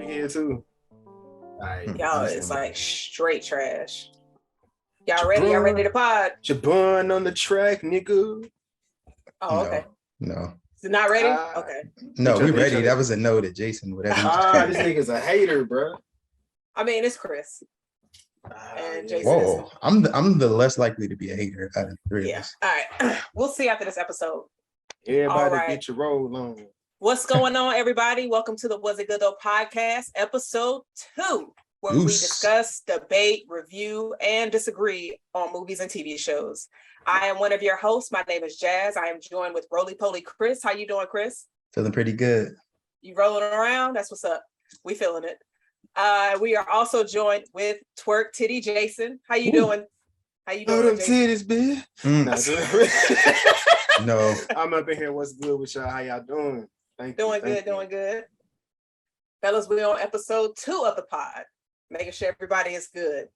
We here too. All right. Y'all is like straight trash. Y'all ready? Y'all ready to pod? Jabun on the track, nigga. Oh, okay. No. So not ready? Okay. No, we ready. That was a no to Jason. Whatever. This nigga's a hater, bro. I mean, it's Chris. And Jason. Whoa, I'm the less likely to be a hater out of the three of us. All right. We'll see after this episode. Everybody get your roll on. What's going on, everybody? Welcome to the Was It Good Though podcast, episode 2, where we discuss, debate, review, and disagree on movies and TV shows. I am one of your hosts. My name is Jazz. I am joined with Roly Poly Chris. How you doing, Chris? Feeling pretty good. You rolling around? That's what's up. We feeling it. We are also joined with Twerk Titty Jason. How you doing? How you doing, titties, bitch? No. I'm up in here. What's good with y'all? How y'all doing? Doing good. Fellas, we're on episode 2 of the pod, making sure everybody is good.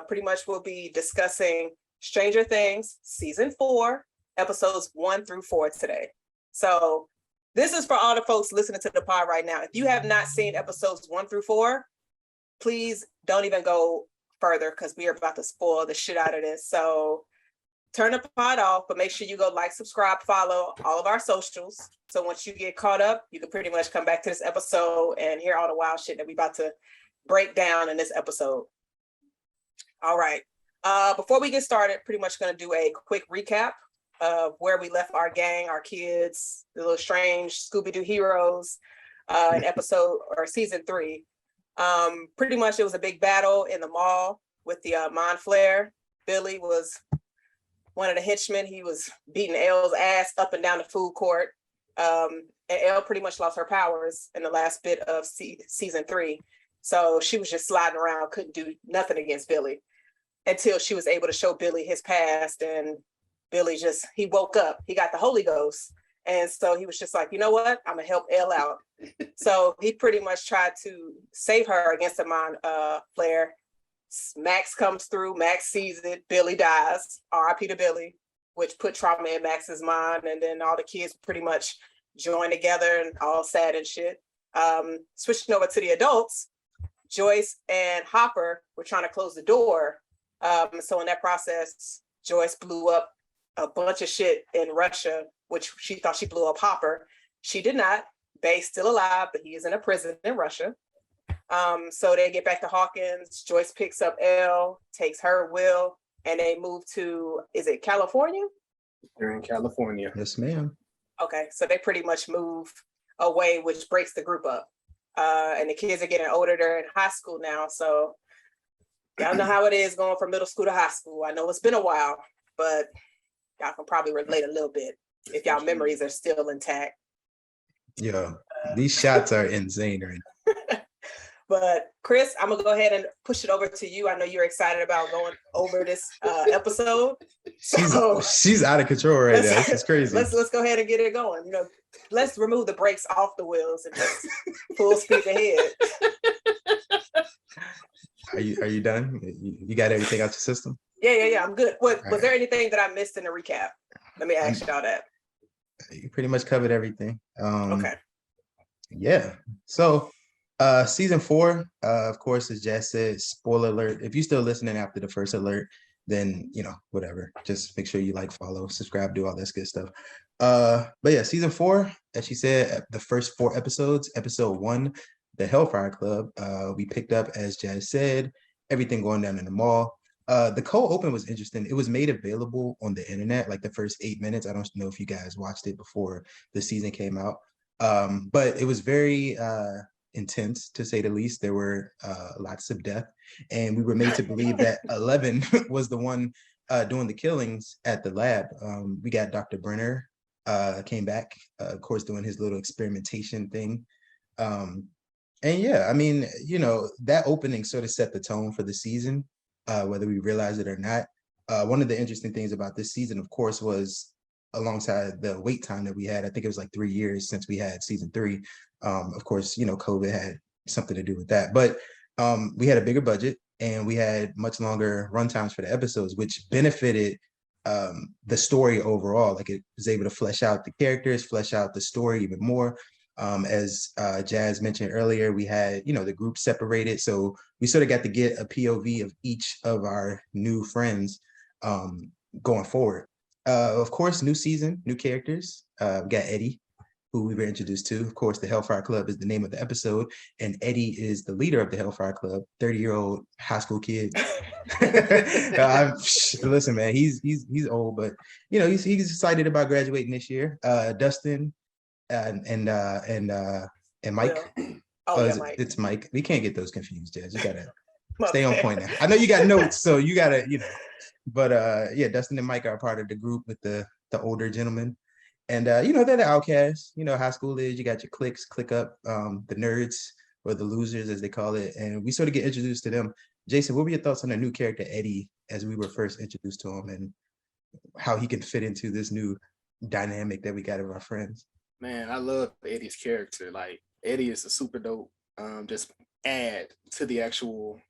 Pretty much we'll be discussing Stranger Things season 4, episodes 1 through 4 today. So this is for all the folks listening to the pod right now. If you have not seen episodes 1 through 4, please don't even go further because we are about to spoil the shit out of this. So turn the pod off, but make sure you go like, subscribe, follow all of our socials. So once you get caught up, you can pretty much come back to this episode and hear all the wild shit that we about to break down in this episode. All right. Before we get started, pretty much going to do a quick recap of where we left our gang, our kids, the little strange Scooby-Doo heroes in episode or season 3. Pretty much it was a big battle in the mall with the Mind Flare. Billy was one of the henchmen. He was beating Elle's ass up and down the food court. And Elle pretty much lost her powers in the last bit of season 3. So she was just sliding around, couldn't do nothing against Billy until she was able to show Billy his past. And Billy he woke up, he got the Holy Ghost. And so he was just like, you know what? I'm gonna help Elle out. So he pretty much tried to save her against the Mind Flare. Max comes through, Max sees it, Billy dies, R.I.P. to Billy, which put trauma in Max's mind, and then all the kids pretty much joined together and all sad and shit. Switching over to the adults, Joyce and Hopper were trying to close the door. So in that process, Joyce blew up a bunch of shit in Russia, which she thought she blew up Hopper. She did not. Bay's still alive, but he is in a prison in Russia. So they get back to Hawkins. Joyce picks up Elle, takes her Will, and they move to, is it California? They're in California. Yes, ma'am. Okay, so they pretty much move away, which breaks the group up. And the kids are getting older. They're in high school now. So y'all know how it is going from middle school to high school. I know it's been a while, but y'all can probably relate a little bit if y'all memories are still intact. Yeah, these shots are insane right now. But Chris, I'm gonna go ahead and push it over to you. I know you're excited about going over this episode. She's out of control right now. This is crazy. Let's go ahead and get it going. You know, let's remove the brakes off the wheels and just full speed ahead. Are you done? You got everything out your system? Yeah. I'm good. Was there anything that I missed in the recap? Let me ask y'all that. You pretty much covered everything. Okay. Yeah. So season 4, of course, as Jess said, spoiler alert. If you're still listening after the first alert, then whatever. Just make sure you like, follow, subscribe, do all this good stuff. But yeah, season 4, as she said, the first 4 episodes, episode 1, the Hellfire Club, we picked up, as Jazz said, everything going down in the mall. The cold open was interesting. It was made available on the internet, like the first 8 minutes. I don't know if you guys watched it before the season came out. But it was very intense, to say the least. There were lots of death, and we were made to believe that 11 was the one doing the killings at the lab. We got Dr. Brenner came back, of course, doing his little experimentation thing. And yeah, I mean, that opening sort of set the tone for the season, whether we realize it or not. One of the interesting things about this season, of course, was alongside the wait time that we had. I think it was like 3 years since we had season 3. Of course, COVID had something to do with that, but we had a bigger budget and we had much longer run times for the episodes, which benefited the story overall. Like, it was able to flesh out the characters, flesh out the story even more. As Jazz mentioned earlier, we had, the group separated. So we sort of got to get a POV of each of our new friends going forward. Of course, new season, new characters. We got Eddie, who we were introduced to. Of course, the Hellfire Club is the name of the episode, and Eddie is the leader of the Hellfire Club, 30-year-old high school kid. Listen, man, he's old, but he's excited about graduating this year. Dustin and Mike. Mike. It's Mike. We can't get those confused, Jazz. You gotta stay on point now. I know you got notes, so you gotta, But yeah, Dustin and Mike are part of the group with the older gentlemen. And they're the outcasts. High school is, you got your cliques, click up, the nerds or the losers as they call it. And we sort of get introduced to them. Jason, what were your thoughts on the new character Eddie as we were first introduced to him and how he can fit into this new dynamic that we got of our friends? Man, I love Eddie's character. Like, Eddie is a super dope, just add to the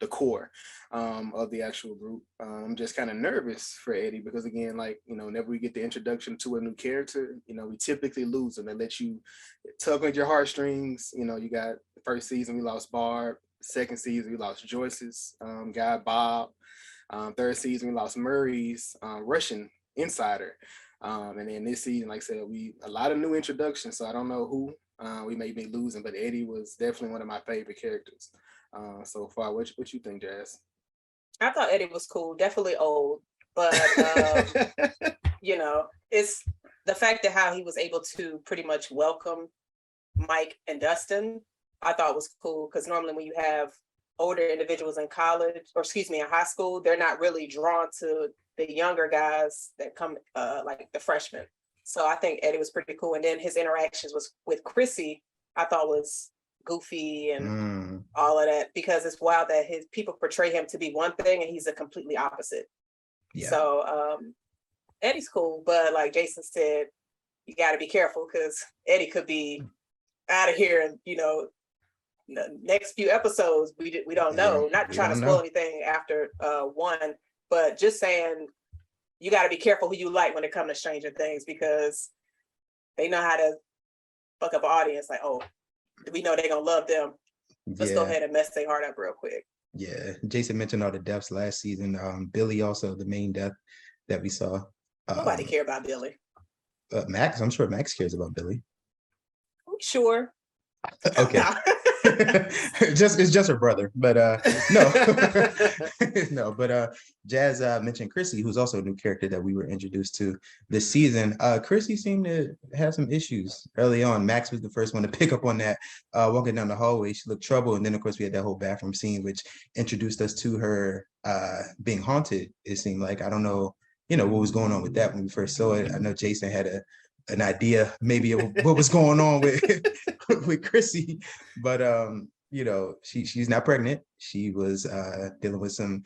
core of the actual group. I'm just kind of nervous for Eddie because, again, like, whenever we get the introduction to a new character, we typically lose them and let you tug on your heartstrings. You got the first season, we lost Barb. Second season, we lost Joyce's guy, Bob. Third season, we lost Murray's Russian insider. And then this season, like I said, a lot of new introductions. So I don't know who we may be losing, but Eddie was definitely one of my favorite characters so far. What you think, Jazz? I thought Eddie was cool, definitely old, but it's the fact that how he was able to pretty much welcome Mike and Dustin, I thought was cool, because normally when you have older individuals in college, or excuse me, in high school, they're not really drawn to the younger guys that come like the freshmen. So I think Eddie was pretty cool. And then his interactions with Chrissy, I thought was goofy and all of that, because it's wild that his people portray him to be one thing and he's a completely opposite. Yeah. So Eddie's cool, but like Jason said, you got to be careful because Eddie could be out of here and the next few episodes we don't know. Not trying to spoil anything after one, but just saying you got to be careful who you like when it comes to Stranger Things, because they know how to fuck up an audience. Like, oh, we know they're gonna love them. Let's go ahead and mess their heart up real quick. Yeah, Jason mentioned all the deaths last season. Billy also the main death that we saw. Nobody care about Billy. Max, I'm sure Max cares about Billy. Sure. Okay. It's just her brother, but no. No, but Jazz mentioned Chrissy, who's also a new character that we were introduced to this season. Chrissy seemed to have some issues early on. Max was the first one to pick up on that. Walking down the hallway, she looked trouble, and then of course we had that whole bathroom scene which introduced us to her being haunted. It seemed like, I don't know what was going on with that when we first saw it. I know Jason had an idea maybe of what was going on with with Chrissy, but she's not pregnant. She was dealing with some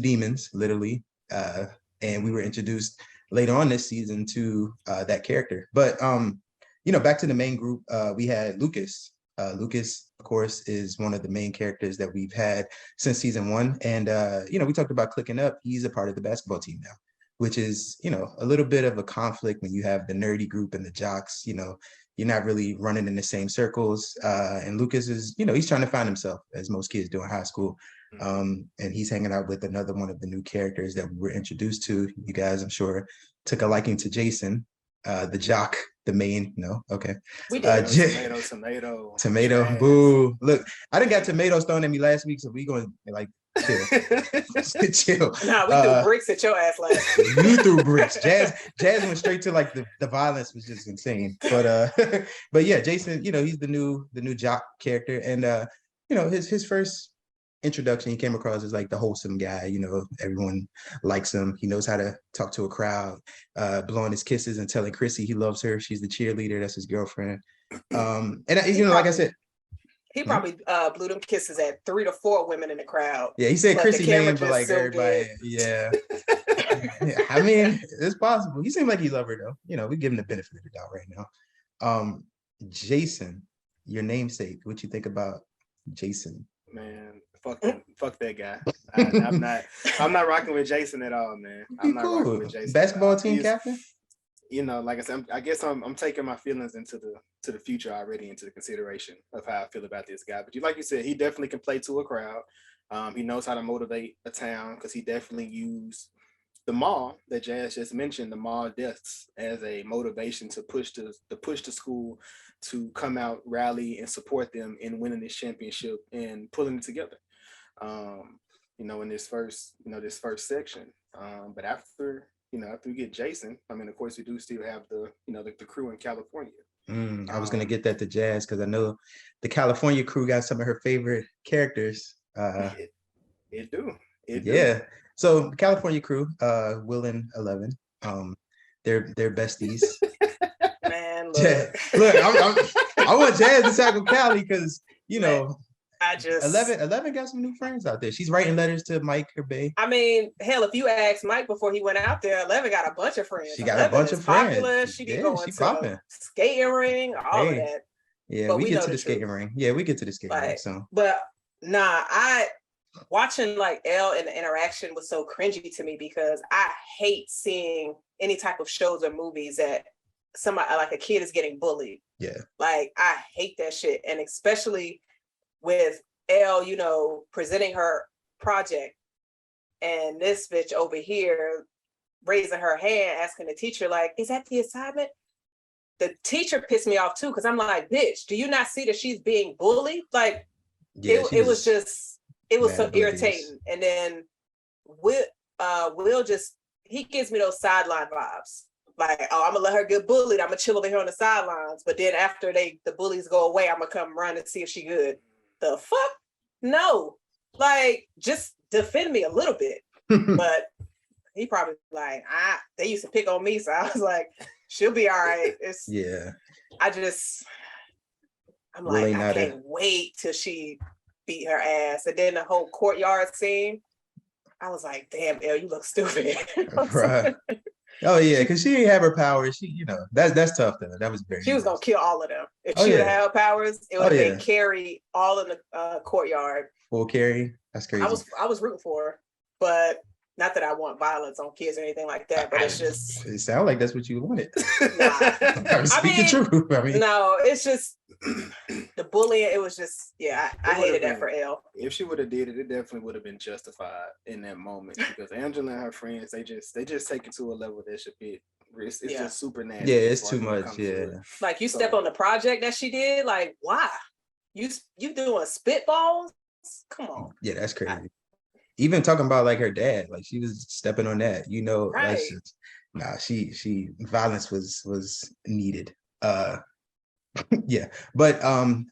demons, literally, and we were introduced later on this season to that character. But back to the main group, we had Lucas. Lucas, of course, is one of the main characters that we've had since season 1, and we talked about clicking up. He's a part of the basketball team now, which is, a little bit of a conflict when you have the nerdy group and the jocks. You're not really running in the same circles. And Lucas is, he's trying to find himself, as most kids do in high school. And he's hanging out with another one of the new characters that we were introduced to. You guys, I'm sure, took a liking to Jason, the jock, the main. No, okay. We did. Tomato. Boo. Look, I didn't got tomatoes thrown at me last week, so we going to chill. Nah, we threw bricks at your ass last week. You threw bricks. Jazz went straight to like the violence was just insane. But but yeah, Jason, he's the new jock character, and his first introduction, he came across as like the wholesome guy. Everyone likes him. He knows how to talk to a crowd, blowing his kisses and telling Chrissy he loves her. She's the cheerleader. That's his girlfriend. And like I said, he probably blew them kisses at 3 to 4 women in the crowd. Yeah, he said Chrissy name, but like everybody, yeah. I mean, it's possible. He seemed like he loved her though. We give him the benefit of the doubt right now. Jason, your namesake. What you think about Jason? Man, fuck that guy. I'm not rocking with Jason at all, man. I'm not rocking with Jason. Basketball team captain? Like I said, I guess I'm taking my feelings into to the future already into the consideration of how I feel about this guy. But like you said, he definitely can play to a crowd. He knows how to motivate a town because he definitely used the mall that Jazz just mentioned, the mall deaths, as a motivation to push the school to come out, rally, and support them in winning this championship and pulling it together. In this first section. But after we get Jason, I mean, of course, we do still have the crew in California. I was gonna get that to Jazz because I know the California crew got some of her favorite characters. It do. Yeah. So the California crew, Will and 11, they're besties. Man, look, I want Jazz to tackle Cali because I just 11 got some new friends out there. She's writing letters to Mike, her bae. I mean, hell, if you ask Mike before he went out there, 11 got a bunch of friends. She got a bunch of friends. Popular. She be going she to popping. Skating ring, all of that. Yeah, but we get to the skating ring. Yeah, we get to the skating ring. So, but watching like Elle and the interaction was so cringy to me because I hate seeing any type of shows or movies that somebody like a kid is getting bullied. Yeah. Like I hate that shit. And especially with Elle, presenting her project and this bitch over here raising her hand, asking the teacher, like, is that the assignment? The teacher pissed me off too, because I'm like, bitch, do you not see that she's being bullied? Like, it was so irritating. And then Will just, he gives me those sideline vibes. Like, oh, I'm gonna let her get bullied. I'm gonna chill over here on the sidelines. But then after the bullies go away, I'm gonna come run and see if she good. The fuck? No. Like, just defend me a little bit. But he probably like, they used to pick on me. So I was like, she'll be all right. I'm like, I can't wait till she beat her ass. And then the whole courtyard scene, I was like, damn, Elle, you look stupid. Right. Oh yeah, because she didn't have her powers. She, that's tough though. That was very. She was gonna kill all of them. If she would have had powers, it would have been carry all in the courtyard. Full carry. That's crazy. I was rooting for her, but not that I want violence on kids or anything like that. But it's just. It sounds like that's what you wanted. Nah. I'm speaking true. I mean, no, it's just the bullying. It was just I hated that for Elle. If she would have did it, it definitely would have been justified in that moment because Angela and her friends, they just take it to a level that's a bit. It's just super nasty. Yeah, it's too much. Yeah, like you step on the project that she did. Like, why? You doing spitballs? Come on. Yeah, that's crazy. Even talking about like her dad, like she was stepping on that. Right. That's just, she violence was needed. Yeah, but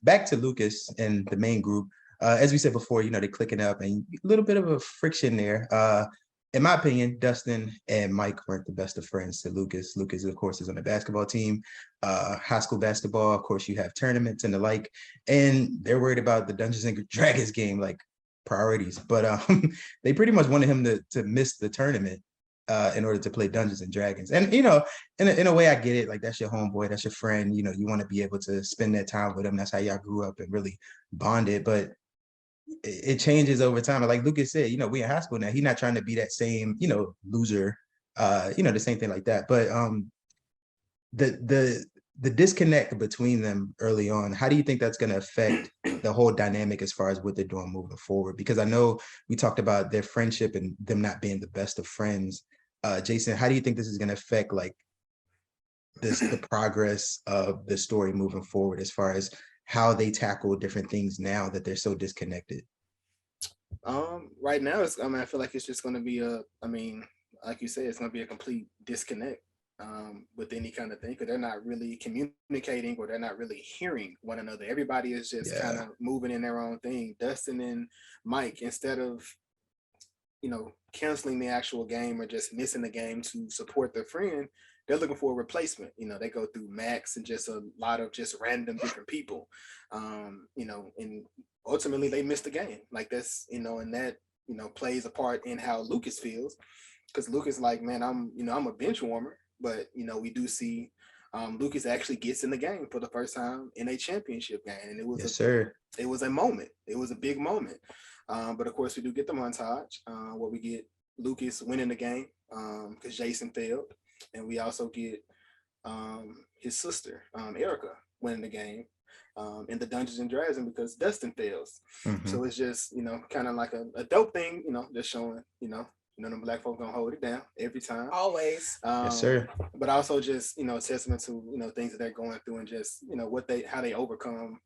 back to Lucas and the main group. As we said before, they're clicking up and a little bit of a friction there. In my opinion, Dustin and Mike weren't the best of friends to Lucas. Lucas, of course, is on the basketball team, high school basketball. Of course, you have tournaments and the like, and they're worried about the Dungeons and Dragons game, like priorities. But they pretty much wanted him to miss the tournament in order to play Dungeons and Dragons. And in a way, I get it. Like, that's your homeboy, that's your friend. You want to be able to spend that time with him. That's how y'all grew up and really bonded. But it changes over time. And like Lucas said, we in high school now. He's not trying to be that same, loser. The same thing like that. But the disconnect between them early on, how do you think that's going to affect the whole dynamic as far as what they're doing moving forward? Because I know we talked about their friendship and them not being the best of friends. Jason, how do you think this is going to affect like the progress of the story moving forward as far as how they tackle different things now that they're so disconnected? Right now, I feel like it's just going to be like you said, it's going to be a complete disconnect with any kind of thing because they're not really communicating or they're not really hearing one another. Everybody is just kind of moving in their own thing. Dustin and Mike, instead of canceling the actual game or just missing the game to support their friend, they're looking for a replacement. They go through Max and just a lot of just random different people, and ultimately they miss the game. Like that's, and that, plays a part in how Lucas feels because Lucas like, man, I'm a bench warmer, but, we do see Lucas actually gets in the game for the first time in a championship game. And it was it was a moment. It was a big moment. But of course we do get the montage where we get Lucas winning the game because Jason failed. And we also get his sister, Erica, winning the game in the Dungeons and Dragons because Dustin fails. Mhm. So it's just, kind of like a dope thing, just showing, them black folk gonna hold it down every time. Always. Yes, sir. But also just, testament to, things that they're going through and just, how they overcome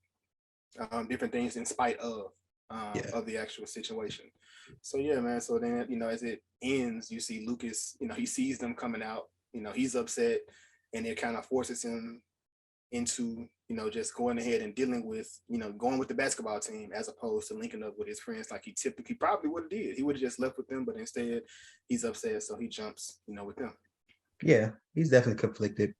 different things in spite of the actual situation. So yeah, man. So then, as it ends, you see Lucas, he sees them coming out, he's upset, and it kind of forces him into, just going ahead and dealing with, going with the basketball team as opposed to linking up with his friends like he typically probably would have did. He would have just left with them, but instead he's upset, so he jumps, with them. Yeah, he's definitely conflicted,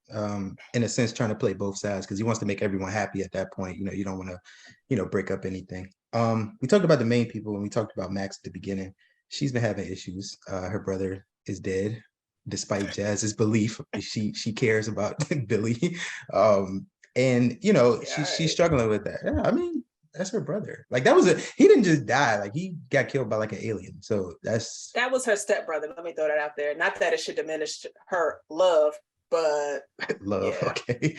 in a sense, trying to play both sides because he wants to make everyone happy at that point. You don't want to, break up anything. We talked about the main people and we talked about Max at the beginning. She's been having issues. Her brother is dead, despite Jazz's belief. She cares about Billy. And she's struggling with that. Yeah, I mean, that's her brother. Like he didn't just die, like he got killed by like an alien. So that was her stepbrother. Let me throw that out there. Not that it should diminish her love, but love. Yeah. Okay.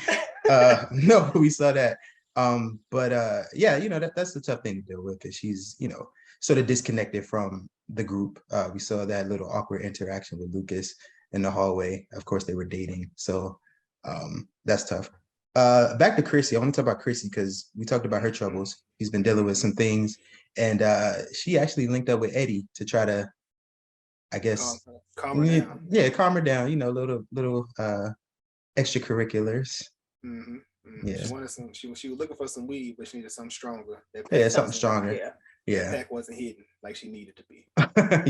No, we saw that. But yeah, that's the tough thing to deal with because she's, sort of disconnected from the group. We saw that little awkward interaction with Lucas in the hallway. Of course, they were dating. So that's tough. Back to Chrissy. I want to talk about Chrissy because we talked about her troubles. She's been dealing with some things, and she actually linked up with Eddie to try to, I guess, calm her down. Yeah, calm her down. Little extracurriculars. Mm-hmm. Mm-hmm. Yeah, she wanted some. She was looking for some weed, but she needed something stronger. Something stronger. Yeah, that pack wasn't hidden like she needed to be.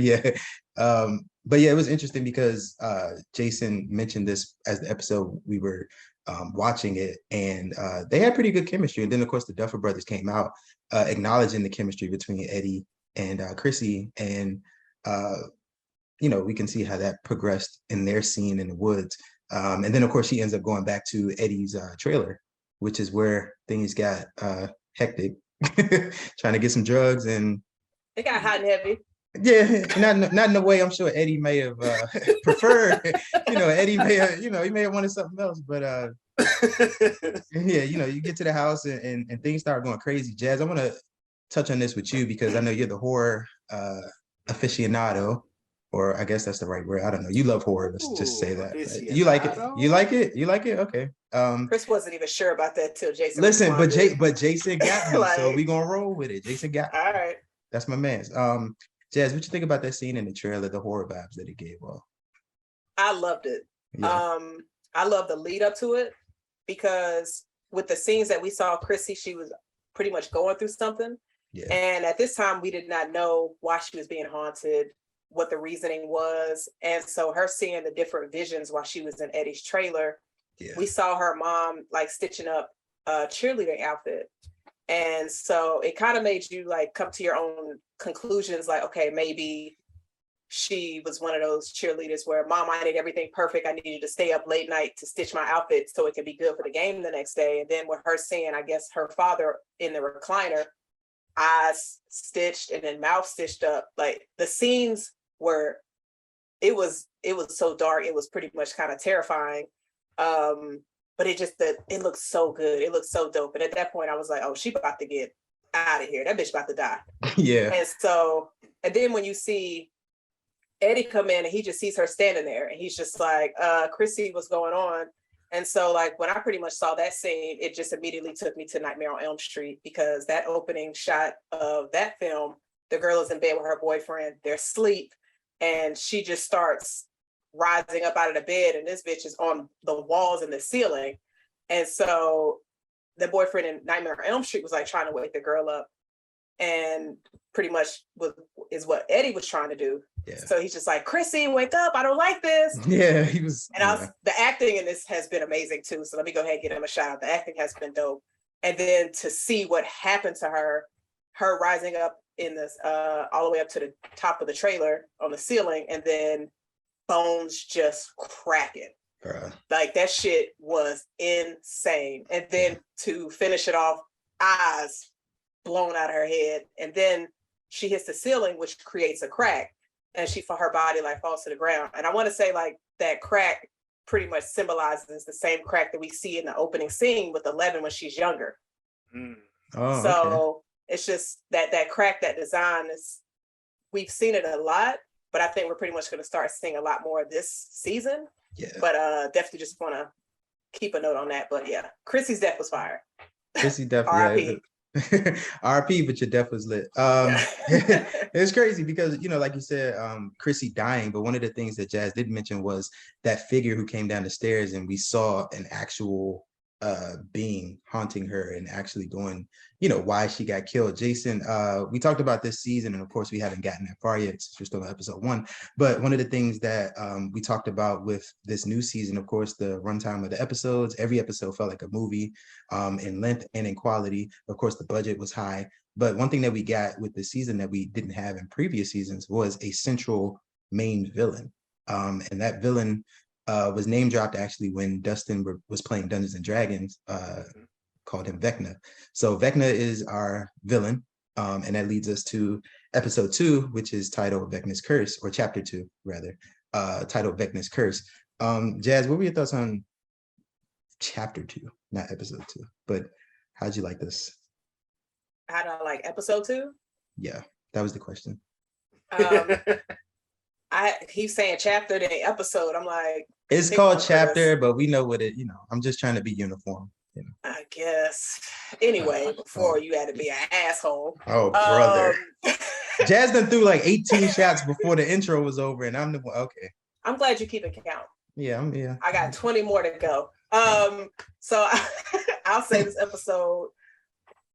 Yeah. But yeah, it was interesting because Jason mentioned this as the episode we were watching it, and they had pretty good chemistry. And then of course the Duffer Brothers came out acknowledging the chemistry between Eddie and Chrissy, and we can see how that progressed in their scene in the woods. And then of course she ends up going back to Eddie's trailer, which is where things got hectic, trying to get some drugs, and it got hot and heavy. Yeah, not in the way I'm sure Eddie may have preferred. Eddie may have, he may have wanted something else, but yeah, you get to the house and things start going crazy. Jazz, I want to touch on this with you because I know you're the horror aficionado, or I guess that's the right word. I don't know. You love horror. Let's just say that. You like it. You like it. You like it. Okay. Chris wasn't even sure about that till Jason. Listen, but Jason got me, so we gonna roll with it. Jason got me. All right. That's my man's. Jazz, what you think about that scene in the trailer, the horror vibes that it gave off? I loved it. Yeah. I love the lead up to it because with the scenes that we saw Chrissy, she was pretty much going through something. Yeah. And at this time, we did not know why she was being haunted, what the reasoning was. And so her seeing the different visions while she was in Eddie's trailer, we saw her mom like stitching up a cheerleading outfit. And so it kind of made you like come to your own conclusions, like, okay, maybe she was one of those cheerleaders where mom, I need everything perfect. I needed to stay up late night to stitch my outfit so it could be good for the game the next day. And then with her seeing, I guess, her father in the recliner, eyes stitched and then mouth stitched up, like the scenes where it was so dark, it was pretty much kind of terrifying. But it looks so good. It looks so dope. And at that point I was like, oh, she about to get out of here. That bitch about to die. Yeah. And then when you see Eddie come in and he just sees her standing there and he's just like, Chrissy, what's going on? And so like when I pretty much saw that scene, it just immediately took me to Nightmare on Elm Street, because that opening shot of that film, the girl is in bed with her boyfriend, they're asleep, and she just starts rising up out of the bed, and this bitch is on the walls and the ceiling. And so the boyfriend in Nightmare on Elm Street was like trying to wake the girl up, and pretty much is what Eddie was trying to do. Yeah. So he's just like, Chrissy, wake up, I don't like this. Yeah, he was. And the acting in this has been amazing too. So let me go ahead and give him a shout out. The acting has been dope. And then to see what happened to her rising up in this, all the way up to the top of the trailer on the ceiling, and then bones just cracking. Like that shit was insane. And then to finish it off, eyes blown out of her head, and then she hits the ceiling, which creates a crack, and her body like falls to the ground. And I want to say like that crack pretty much symbolizes the same crack that we see in the opening scene with 11 when she's younger. Oh, so okay. it's just that crack, that design is, we've seen it a lot, but I think we're pretty much going to start seeing a lot more this season. Yeah. But definitely just want to keep a note on that. But yeah, Chrissy's death was fire. Chrissy definitely. RIP. RP, but your death was lit. Yeah. It's crazy because, you know, like you said, Chrissy dying, but one of the things that Jazz did mention was that figure who came down the stairs, and we saw an actual being haunting her and actually going, you know, why she got killed. Jason, we talked about this season, and of course we haven't gotten that far yet since we're still on episode 1, but one of the things that we talked about with this new season, of course, the runtime of the episodes, every episode felt like a movie, in length and in quality. Of course, the budget was high, but one thing that we got with the season that we didn't have in previous seasons was a central main villain, and that villain was name dropped actually when Dustin was playing Dungeons and Dragons, called him Vecna. So Vecna is our villain, and that leads us to episode 2, which is titled Vecna's Curse, or chapter 2 rather, titled Vecna's Curse. Jazz, what were your thoughts on chapter 2, not episode 2, but how'd you like this? How do I like episode 2? Yeah, that was the question. I keep saying chapter then episode. I'm like, it's called chapter, but we know what it, you know, I'm just trying to be uniform, you know. I guess. Anyway, before you had to be an asshole. Oh, brother. Jazz done threw like 18 shots before the intro was over, and I'm the one. Okay. I'm glad you keep it count. Yeah, yeah. I got 20 more to go. So I'll say this episode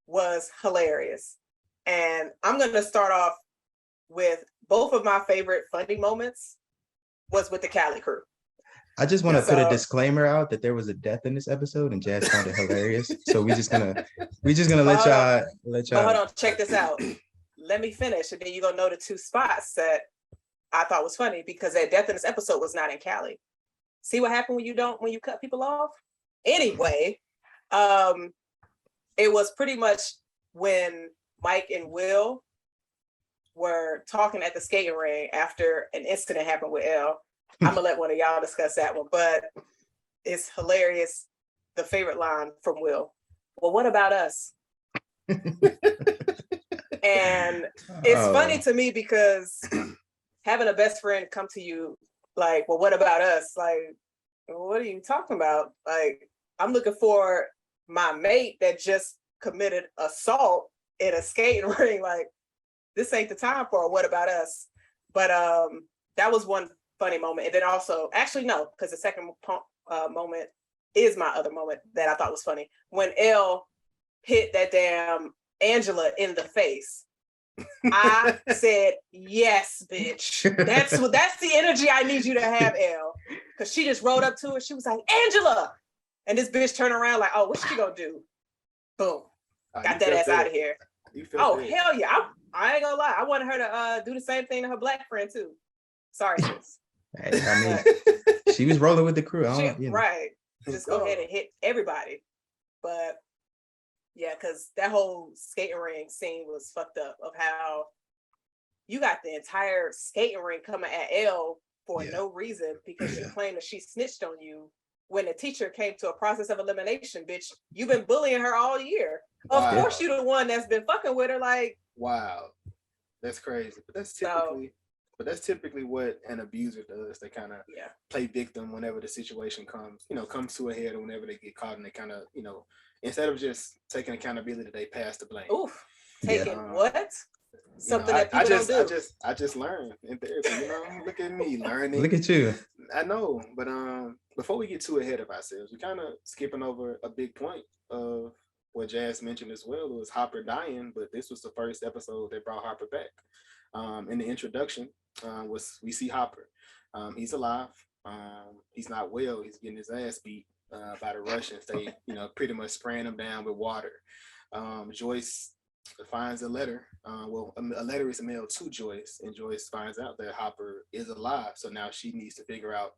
was hilarious. And I'm gonna start off with both of my favorite funny moments was with the Cali crew. I just want to put a disclaimer out that there was a death in this episode, and Jazz found it hilarious. So we're just gonna let y'all. But hold on, check this out. Let me finish, and then you're gonna know the 2 spots that I thought was funny, because that death in this episode was not in Cali. See what happened when you cut people off? Anyway, it was pretty much when Mike and Will were talking at the skating ring after an incident happened with Elle. I'm gonna let one of y'all discuss that one, but it's hilarious. The favorite line from Will: "Well, what about us?" And it's funny to me because having a best friend come to you like, "Well, what about us?" Like, what are you talking about? Like, I'm looking for my mate that just committed assault in a skating ring. Like, this ain't the time for a what about us. But that was one funny moment. And then also, actually, no, because the second moment is my other moment that I thought was funny. When Elle hit that damn Angela in the face. I said, yes, bitch. That's the energy I need you to have, Elle. Because she just rode up to her. She was like, Angela. And this bitch turned around like, oh, what's she gonna do? Boom. Got that ass out of here. Oh, hell yeah. I ain't gonna lie. I wanted her to do the same thing to her black friend too. Sorry, sis. I mean, she was rolling with the crew. Right. Just go ahead and hit everybody. But yeah, because that whole skating ring scene was fucked up, of how you got the entire skating ring coming at Elle for no reason because she claimed that she snitched on you when the teacher came to a process of elimination. Bitch, you've been bullying her all year. Wow. Of course you're the one that's been fucking with her. Like, wow, that's crazy. But that's typically what an abuser does. They kind of play victim whenever the situation comes to a head, or whenever they get caught, and they kind of, instead of just taking accountability, they pass the blame. Oof, taking what? Something that people don't do. I just learned in therapy. Look at me learning. Look at you. I know, but before we get too ahead of ourselves, we're kind of skipping over a big point of what Jazz mentioned as well. It was Hopper dying, but this was the first episode that brought Hopper back. In the introduction, we see Hopper. He's alive. He's not well. He's getting his ass beat by the Russians. They, pretty much spraying him down with water. Joyce finds a letter. A letter is mailed to Joyce, and Joyce finds out that Hopper is alive. So now she needs to figure out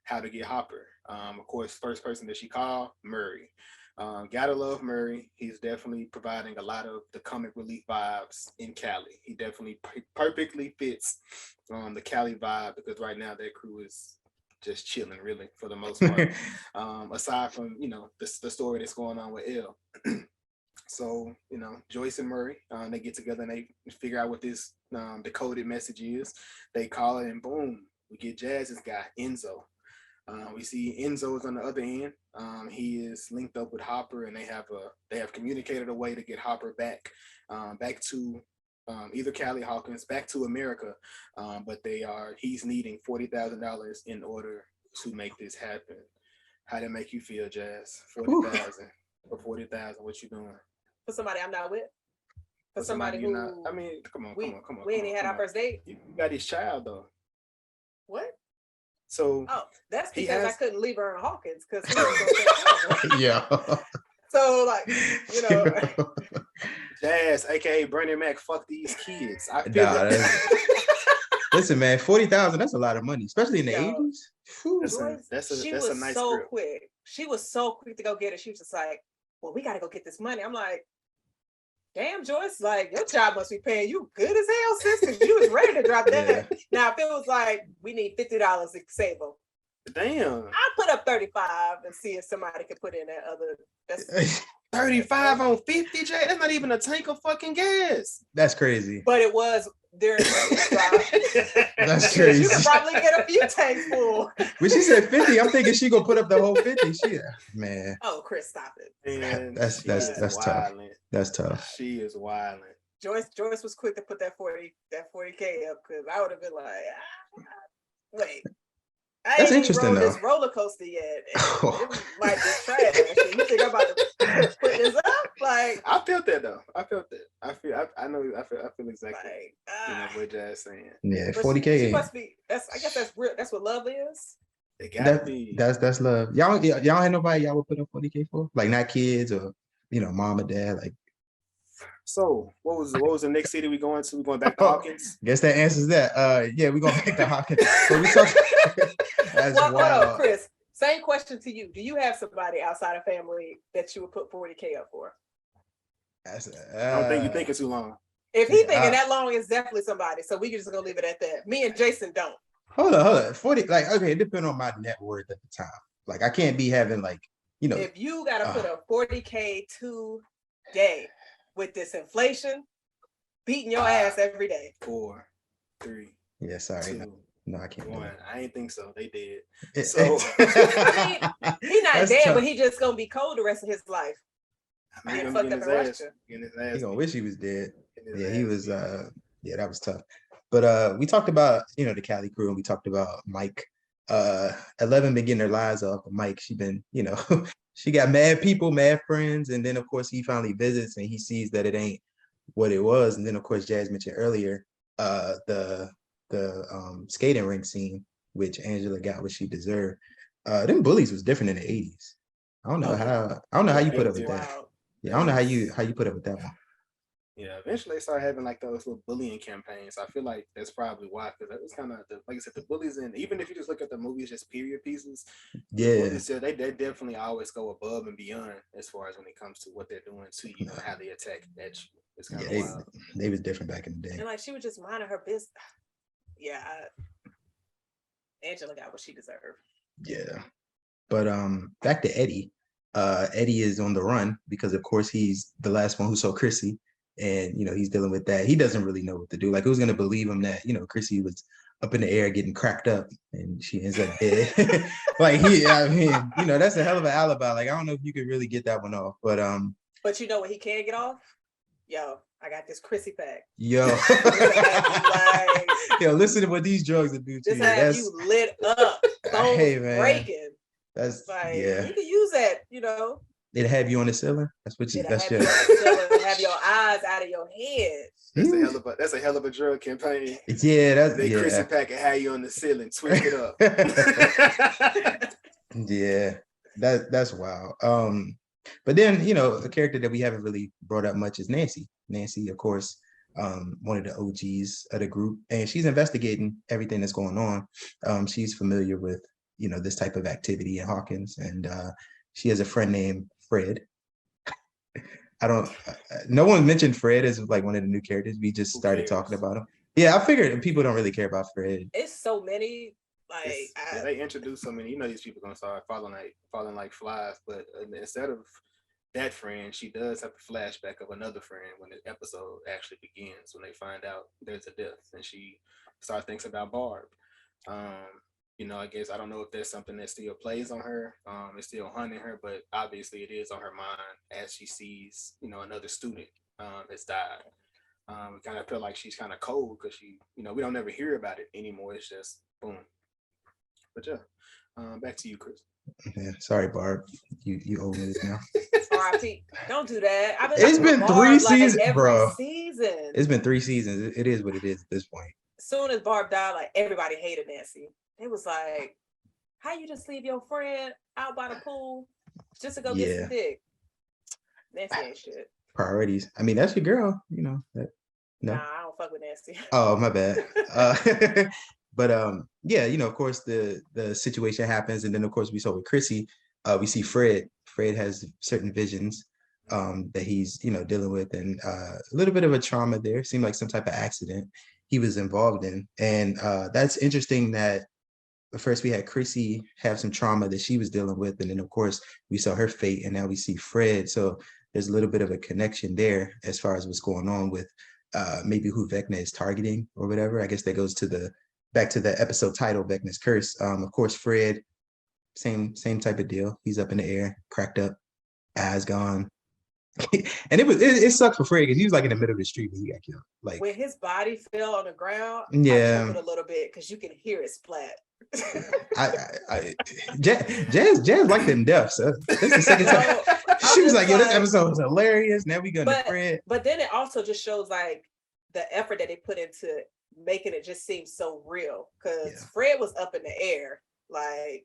how to get Hopper. Of course, first person that she called, Murray. Gotta love Murray. He's definitely providing a lot of the comic relief vibes in Cali. He definitely perfectly fits the Cali vibe, because right now that crew is just chilling really for the most part. Aside from, the story that's going on with Elle. So, Joyce and Murray, they get together and they figure out what this decoded message is. They call it and boom, we get Jazz's guy, Enzo. We see Enzo is on the other end. He is linked up with Hopper, and they have communicated a way to get Hopper back to either Callie Hawkins, back to America. But he's needing $40,000 in order to make this happen. How did it make you feel, Jazz? 40,000 for 40,000. What you doing? For somebody I'm not with. For somebody who not, I mean, come on. We ain't had our first date. You got his child though. What? So that's because I couldn't leave her in Hawkins because yeah. So Jazz, aka Bernie Mac, fuck these kids. I feel listen, man, 40,000, that's a lot of money, especially in the 80s. That's a nice so script. quick. She was so quick to go get it. She was just like, well, we gotta go get this money. I'm like, damn, Joyce, like your job must be paying you good as hell, sister. You was ready to drop that. Yeah. Now, if it was like, we need $50 to save them. Damn. I put up 35 and see if somebody could put in that other. That's 35 on 50, Jay. That's not even a tank of fucking gas. That's crazy. But it was during the That's crazy. You could probably get a few tanks full. When she said 50, I'm thinking she gonna put up the whole 50. Man. Oh, Chris, stop it. Man, that's tough. That's tough. She is wilding. Joyce was quick to put that 40K up because I would have been like, wait. That's interesting though. This roller coaster yet. It might be trash. You think I'm about to put this up? Like I felt that though. I felt that. I feel exactly what Jazz saying. Yeah, 40K. She must be. I guess that's real. That's what love is. It gotta be. That's love. Y'all had nobody y'all would put up 40K for? Like not kids or mom or dad, like. So what was the next city we going to? We going back to Hawkins? Guess that answers that. Yeah, we going back to Hawkins. So we talk. That's wild. What up, Chris? Same question to you. Do you have somebody outside of family that you would put 40K up for? I don't think you're thinking too long. If he's thinking that long, it's definitely somebody. So we can just go leave it at that. Me and Jason don't. Hold on. 40, like, okay, it depends on my net worth at the time. Like, I can't be having like, If you gotta put a 40K today with this inflation, beating your ass every day. 4, 3. Yeah, sorry. 2, no, I can't. 1. I ain't think so. They did. So I mean, he's not dead, tough. But he just gonna be cold the rest of his life. Being fucked up in Russia. He gonna wish he was dead. Yeah, he was. Yeah, that was tough. But we talked about the Cali crew, and we talked about Mike. 11 been getting their lives off of Mike. She been she got mad people, mad friends, and then of course he finally visits and he sees that it ain't what it was. And then of course Jazz mentioned earlier the skating rink scene, which Angela got what she deserved. Them bullies was different in the 80s. I don't know how you put up with that. Yeah, I don't know how you put up with that one. Yeah, eventually they started having like those little bullying campaigns. I feel like that's probably why, because that was kind of like I said, the bullies, and even if you just look at the movies, just period pieces. Yeah, they definitely always go above and beyond as far as when it comes to what they're doing to you and how they attack at you. It's kind of wild. They was different back in the day. And like she was just minding her business. Yeah, Angela got what she deserved. Yeah, but back to Eddie. Eddie is on the run because of course he's the last one who saw Chrissy. And he's dealing with that. He doesn't really know what to do. Like, who's gonna believe him that Chrissy was up in the air getting cracked up and she ends up dead? Like that's a hell of an alibi. Like, I don't know if you could really get that one off. But But you know what he can get off? Yo, I got this Chrissy pack. Yo, yo, listen to what these drugs will do to you. Have you lit up, hey, man. Breaking. That's like, yeah. You can use that, It'll have you on the ceiling. That's what you. That's your. Have your eyes out of your head. That's a hell of a drug campaign. Yeah, that's Chrissy pack and have you on the ceiling, twist it up. Yeah, that's wild. But then a character that we haven't really brought up much is Nancy. Nancy, of course, one of the OGs of the group, and she's investigating everything that's going on. She's familiar with this type of activity in Hawkins, and she has a friend named Fred. No one mentioned Fred as like one of the new characters. We just started talking about him. Yeah, I figured people don't really care about Fred. It's so many Like they introduce so many. You know, these people gonna start falling like flies. But instead of that friend, she does have a flashback of another friend when the episode actually begins. When they find out there's a death, and she starts thinking about Barb. You know, I guess I don't know if there's something that still plays on her. It's still haunting her, but obviously it is on her mind as she sees, you know, another student has died. We kind of feel like she's kind of cold because she, you know, we don't ever hear about it anymore. It's just boom. But yeah, back to you, Chris. Yeah, sorry, Barb. You owe me this now. R.I.P. Don't do that. It's been Barb, 3 seasons, like, every bro. season. It's been 3 seasons. It is what it is at this point. As soon as Barb died, like everybody hated Nancy. It was like, how you just leave your friend out by the pool just to go get some dick? Nancy ain't shit. Priorities. I mean, that's your girl, you know. No, nah, I don't fuck with Nancy. Oh, my bad. But yeah, you know, of course the situation happens, and then of course we saw with Chrissy, we see Fred. Fred has certain visions that he's, you know, dealing with, and a little bit of a trauma there. Seemed like some type of accident he was involved in, and that's interesting that first we had Chrissy have some trauma that she was dealing with, and then of course we saw her fate, and now we see Fred. So there's a little bit of a connection there as far as what's going on with maybe who Vecna is targeting or whatever. I guess that goes to back to the episode title, Vecna's Curse. Of course, Fred, same type of deal. He's up in the air, cracked up, eyes gone. And it sucks for Fred because he was like in the middle of the street when he got killed. Like when his body fell on the ground, yeah, I chuckled a little bit because you can hear it splat. Jazz like them deaths. So this is the second time. She was like, "Yo, this episode was hilarious." Now we gonna Fred. But then it also just shows like the effort that they put into making it just seem so real. Because Fred was up in the air like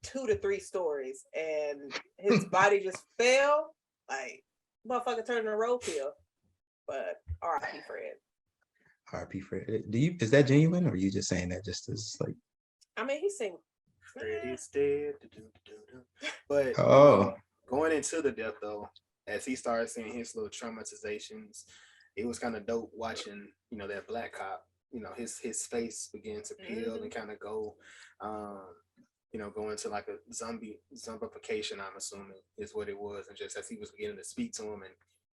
2 to 3 stories, and his body just fell. Like motherfucker turned a road kill. But R.I.P. Fred. R.I.P. Fred. Is that genuine, or are you just saying that just as like? I mean, he's saying Fred is dead. But going into the death though, as he started seeing his little traumatizations, it was kind of dope watching, you know, that black cop, you know, his face began to peel and kind of go, you know, go into like a zombification, I'm assuming is what it was. And just as he was beginning to speak to him, and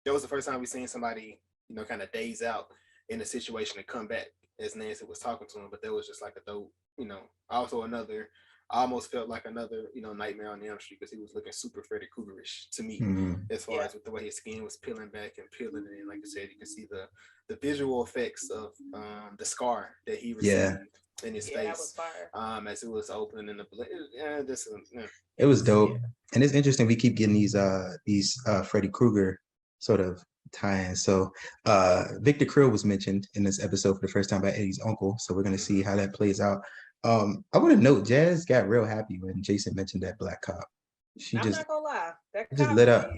that was the first time we seen somebody, you know, kind of daze out in a situation and come back as Nancy was talking to him. But that was just like a dope, you know, also I almost felt like another, you know, Nightmare on Elm Street because he was looking super Freddy Kruegerish to me, as far as with the way his skin was peeling back and peeling. And like I said, you can see the visual effects of the scar that he received in his face. That was fire. As it was opening in the it was dope. And it's interesting we keep getting these Freddy Krueger sort of tie-ins. So Victor Krill was mentioned in this episode for the first time by Eddie's uncle. So we're gonna see how that plays out. I want to note Jazz got real happy when Jason mentioned that black cop. I'm not gonna lie, that cop just lit up.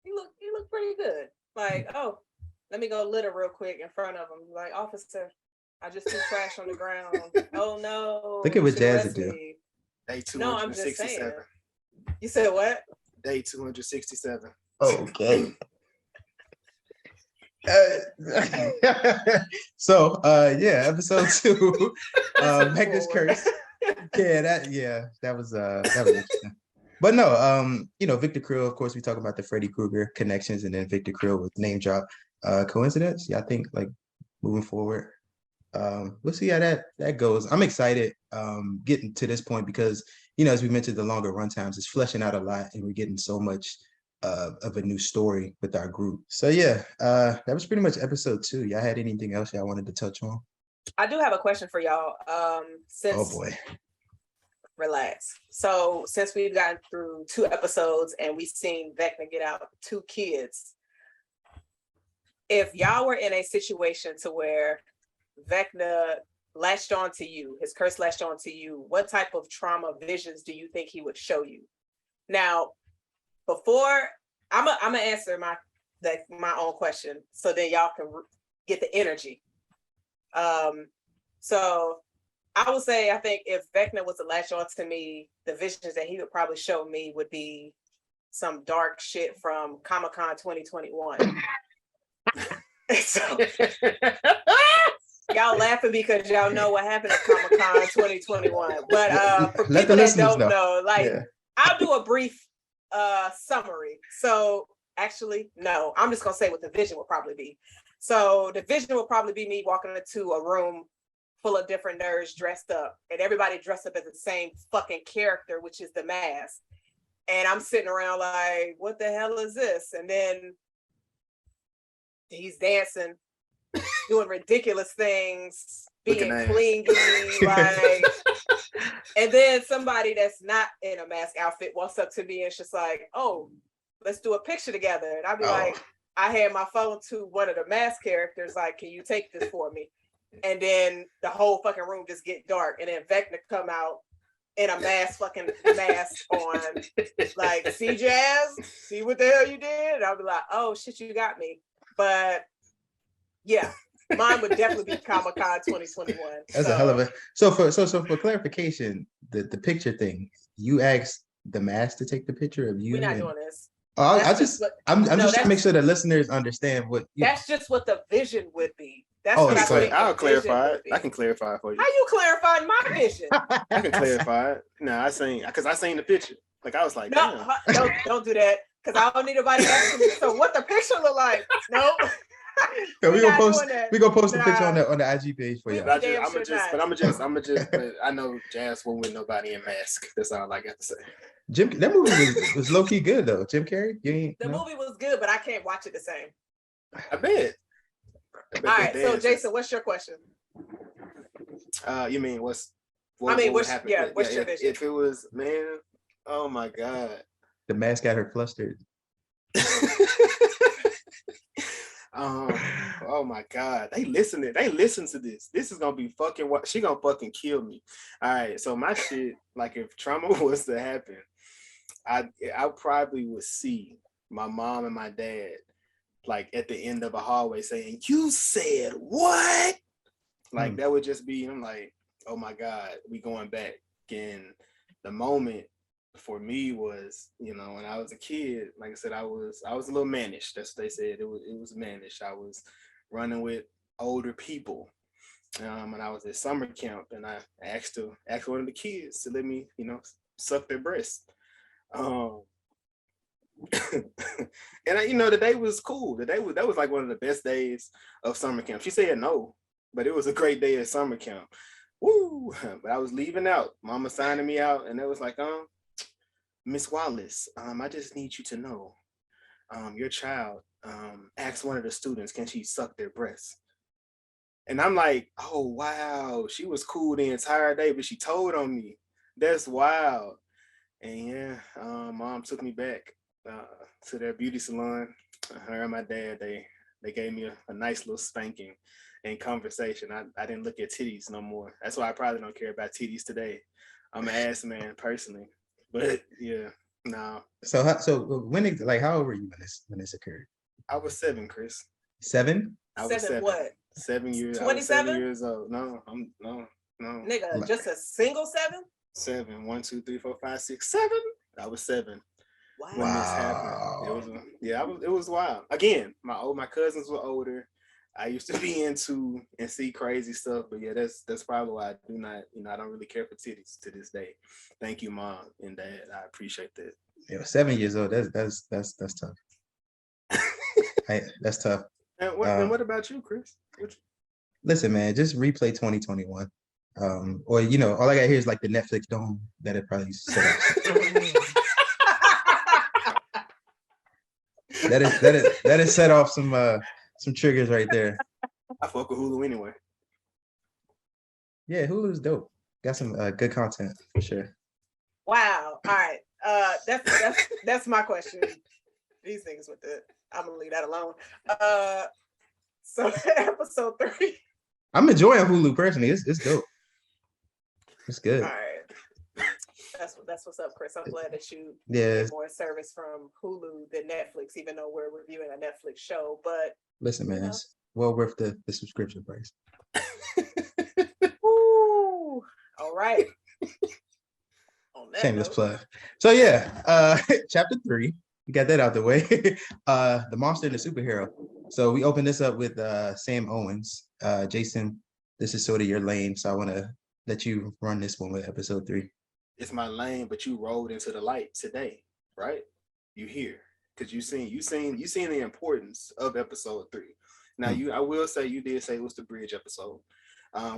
He looked pretty good. Like, oh, let me go litter real quick in front of him. Like, officer, I just threw trash on the ground. Oh no! Look at what Jazz would do. Day 267. No, I'm just saying. You said what? Day 267. Okay. So yeah, episode 2, Venca's Curse. That was interesting. But no, you know, Victor Krill, of course, we talk about the Freddy Krueger connections, and then Victor Krill was name drop. Coincidence? Yeah, I think like moving forward. We'll see how that goes. I'm excited getting to this point because, you know, as we mentioned, the longer run times is fleshing out a lot, and we're getting so much of a new story with our group. So yeah, that was pretty much episode 2. Y'all had anything else y'all wanted to touch on? I do have a question for y'all. Oh boy. Relax. So since we've gotten through 2 episodes and we've seen Vecna get out 2 kids, if y'all were in a situation to where Vecna latched onto you, his curse latched onto you, what type of trauma visions do you think he would show you? Now, before I'm gonna answer my own question, so then y'all can get the energy. So I would say, I think if Vecna was to latch on to me, the visions that he would probably show me would be some dark shit from Comic-Con 2021. So Y'all laughing because y'all know what happened at Comic-Con 2021. But for Let the people that listeners don't know, like Yeah. I'll do a brief summary. So actually, no, I'm just gonna say what the vision will probably be. So the vision will probably be me walking into a room full of different nerds dressed up, and everybody dressed up as the same fucking character, which is the mask. And I'm sitting around like, what the hell is this? And then he's dancing, doing ridiculous things, being clingy, like, and then somebody that's not in a mask outfit walks up to me and it's just like, oh, let's do a picture together. And I'll be like, I had my phone to one of the mask characters, like, can you take this for me? And then the whole fucking room just get dark. And then Vecna come out in a mask on, like, see Jazz? See what the hell you did? And I'll be like, oh shit, you got me. But yeah, mine would definitely be Comic-Con 2021. That's a hell of a so for clarification, the picture thing, you asked the mask to take the picture of you. We're not doing this. I'm just trying to make sure the listeners understand what that's just what the vision would be. That's what I'll clarify it. I can clarify it for you. How you clarifying my vision? I can clarify it. No, I seen the picture. Like I was like, no, don't do that. Because I don't need nobody asking me. So what the picture look like? Nope. Yeah, we gonna post the picture on the IG page for you. But I'm just but I know Jazz won't with nobody in mask. That's all I got to say. That movie was low key good though. Jim Carrey, movie was good, but I can't watch it the same. I bet. All right, so Jason, what's your question? You mean what's your vision? If it was, man, oh my God. The mask got her flustered. Oh my God. They listen to this. This is gonna be fucking what she gonna fucking kill me. All right, so my shit, like if trauma was to happen, I probably would see my mom and my dad like at the end of a hallway saying, "You said what?" Like that would just be, I'm like, oh my God, we going back. And the moment for me was, when I was a kid, like I said, I was a little mannish. That's what they said. It was mannish. I was running with older people. And I was at summer camp, and I asked one of the kids to let me, suck their breast. And the day was cool. That was like one of the best days of summer camp. She said no, but it was a great day at summer camp. Woo! But I was leaving out. Mama signing me out, and it was like, Miss Wallace, I just need you to know, your child asked one of the students, can she suck their breasts? And I'm like, oh wow, she was cool the entire day, but she told on me. That's wild. And yeah, mom took me back to their beauty salon. Her and my dad, they gave me a nice little spanking and conversation. I didn't look at titties no more. That's why I probably don't care about titties today. I'm an ass man personally, but yeah, no. So when how old were you when this occurred? I was 7, Chris. 7? I was 7. What? 7 years. 27 years old. No. Nigga, just a single 7? 7. 1, 2, 3, 4, 5, 6, 7. I was 7. Wow. When this happened. It was wild. Again, my cousins were older. I used to be into and see crazy stuff, but yeah, that's probably why I do not, I don't really care for titties to this day. Thank you, mom and dad. I appreciate that. Yeah, 7 years old. That's tough. That's tough. And what about you, Chris? Listen, man, just replay 2021. Or all I got here is like the Netflix dome that it probably set up. that is set off some triggers right there. I fuck with Hulu anyway. Yeah, Hulu's dope. Got some good content for sure. Wow. All right. That's my question. These things with it. I'm gonna leave that alone. So episode 3. I'm enjoying Hulu personally. It's dope. It's good. All right. That's what's up, Chris. I'm glad that you get more service from Hulu than Netflix, even though we're reviewing a Netflix show. But listen, man, it's well worth the subscription price. Woo! All right. Shameless plug. So yeah, chapter 3. We got that out the way. The monster and the superhero. So we open this up with Sam Owens. Jason this is sort of your lane, so I want to let you run this one with episode 3. It's my lane, but you rolled into the light today, right? You here because you seen the importance of episode 3. Now I will say you did say it was the bridge episode,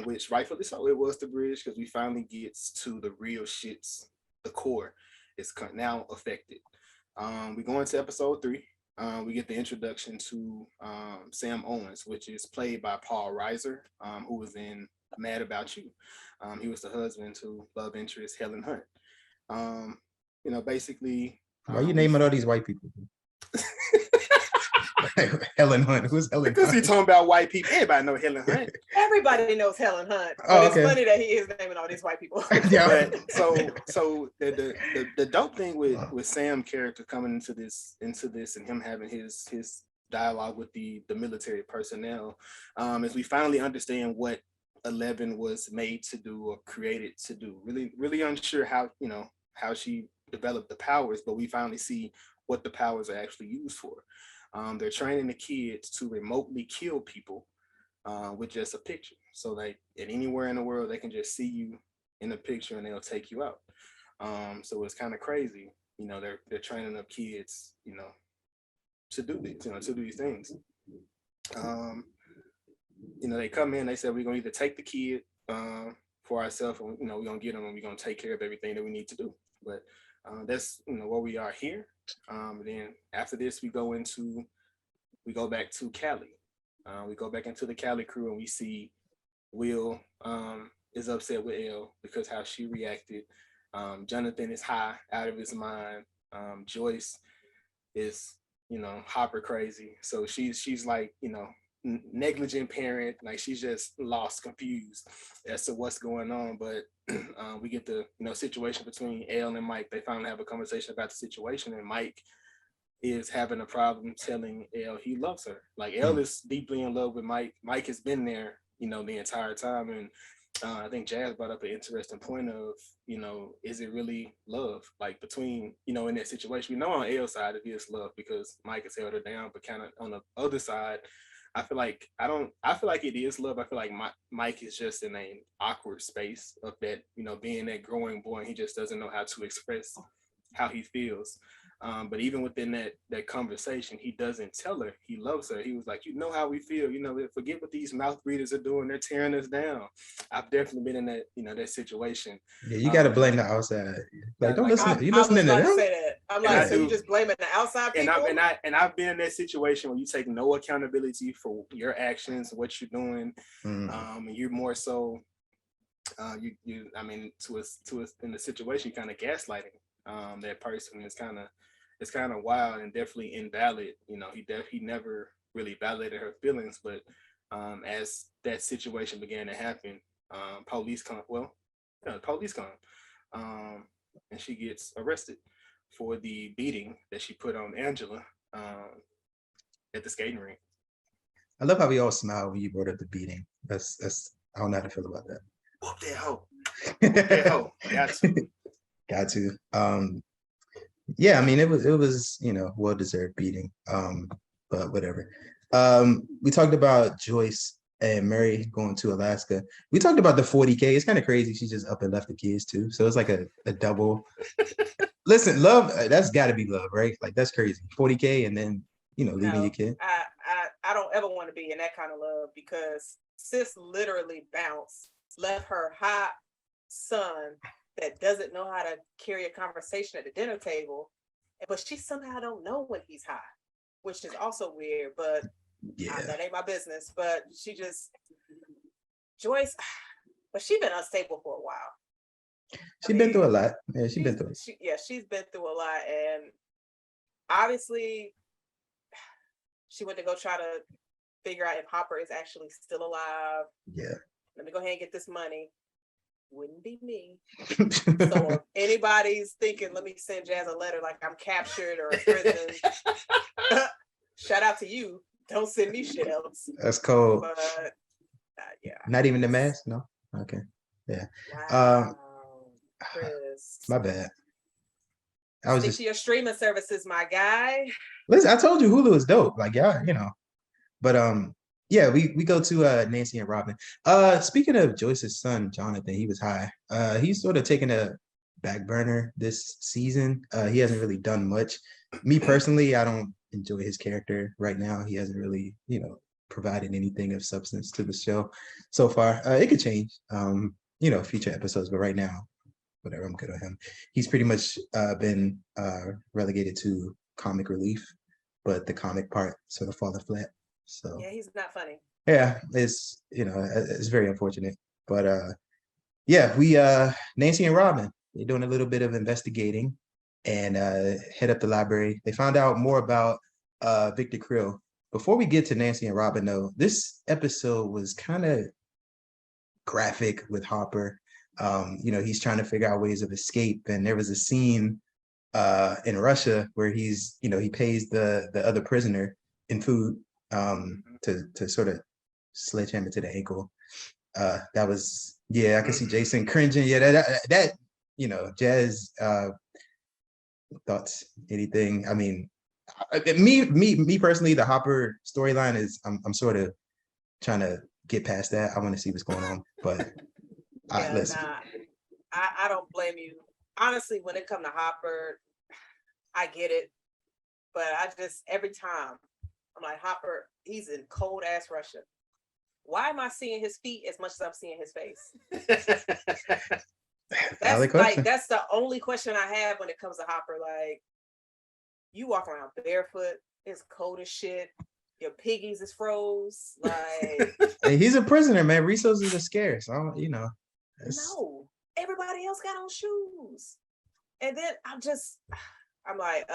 which rightfully so, it was the bridge because we finally gets to the real shits. The core is now affected. We go into episode 3. We get the introduction to Sam Owens, which is played by Paul Reiser, who was in Mad About You. He was the husband to love interest Helen Hunt. Basically. Why are you naming all these white people? Helen Hunt. Who's Helen Hunt? Because he's talking about white people. Everybody know Helen Hunt. Everybody knows Helen Hunt. But Oh, it's funny that he is naming all these white people. Yeah. But so the dope thing with Sam character coming into this and him having his dialogue with the military personnel is we finally understand what 11 was made to do or created to do. Really unsure how she developed the powers, but we finally see what the powers are actually used for. They're training the kids to remotely kill people with just a picture. So like at anywhere in the world, they can just see you in a picture and they'll take you out. So it's kind of crazy. They're training up kids, to do this, to do these things. They come in, they said, we're going to either take the kid for ourselves, or, we're going to get them and we're going to take care of everything that we need to do. But that's, where we are here. Then after this, we go back to Cali. We go back into the Cali crew and we see Will is upset with Elle because how she reacted. Jonathan is high out of his mind. Joyce is, Hopper crazy. So she's like, negligent parent, like she's just lost, confused as to what's going on. But we get the situation between Elle and Mike. They finally have a conversation about the situation, and Mike is having a problem telling Elle he loves her. Like Elle is deeply in love with Mike. Mike has been there, the entire time. And I think Jazz brought up an interesting point of, is it really love? Like between, in that situation, we know on Elle's side it is love because Mike has held her down, but kind of on the other side, I feel like it is love. I feel like Mike is just in an awkward space of that, being that growing boy, and he just doesn't know how to express how he feels. But even within that conversation, he doesn't tell her he loves her. He was like, how we feel, forget what these mouth breathers are doing. They're tearing us down. I've definitely been in that, that situation. Yeah, you got to blame the outside. Like, don't listen. You listening to them? Say that. I'm like, so you just blaming the outside people? And I've been in that situation where you take no accountability for your actions, what you're doing. And you're more so, to us in the situation, kind of gaslighting that person. It's kind of wild and definitely invalid. He never really validated her feelings, but as that situation began to happen, police come, and she gets arrested for the beating that she put on Angela at the skating rink. I love how we all smile when you brought up the beating. That's I don't know how to feel about that. Whoop that hoe. Whoop that hoe. Got to. Yeah, I mean, it was well deserved beating. But whatever. We talked about Joyce and Mary going to Alaska. We talked about the 40K. It's kind of crazy. She just up and left the kids too. So it's like a double. Listen, love, that's got to be love, right? Like that's crazy. 40K and then leaving your kid. I don't ever want to be in that kind of love because sis literally bounced, left her hot son that doesn't know how to carry a conversation at the dinner table, but she somehow don't know when he's high, which is also weird, but yeah, that ain't my business. But Joyce, but she's been unstable for a while. She's been through a lot. Yeah, she's been through it. She's been through a lot, and obviously she went to go try to figure out if Hopper is actually still alive. Yeah. Let me go ahead and get this money. Wouldn't be me. So if anybody's thinking, let me send Jazz a letter like I'm captured or in prison, shout out to you. Don't send me shit else. That's cold. But yeah. Not even the mask? No? Okay. Yeah. Wow. Chris. My bad. I was Stick to your streaming services, my guy. Listen, I told you Hulu is dope. Like, yeah, but yeah, we go to Nancy and Robin. Speaking of Joyce's son, Jonathan, he was high. He's sort of taken a back burner this season. He hasn't really done much. Me personally, I don't enjoy his character right now. He hasn't really, provided anything of substance to the show so far. It could change, future episodes, but right now, whatever, I'm good on him. He's pretty much been relegated to comic relief, but the comic part sort of falling flat. So yeah, he's not funny. yeah, it's very unfortunate. But yeah, we Nancy and Robin, they're doing a little bit of investigating and head up the library. They found out more about Victor Krill. Before we get to Nancy and Robin, though, this episode was kind of graphic with Hopper. He's trying to figure out ways of escape, and there was a scene in Russia where he pays the other prisoner in food to sort of sledgehammer to the ankle. That was, yeah, I can see Jason cringing. Yeah, that Jazz thoughts, anything. I mean, me personally, the Hopper storyline is I'm sort of trying to get past that. I want to see what's going on, but listen. I don't blame you. Honestly, when it comes to Hopper, I get it, but I just every time I'm like, Hopper, he's in cold ass Russia. Why am I seeing his feet as much as I'm seeing his face? That's the only question I have when it comes to Hopper. Like, you walk around barefoot, it's cold as shit. Your piggies is froze. Like, hey, he's a prisoner, man. Resources are scarce. No, everybody else got on shoes. And then I'm like,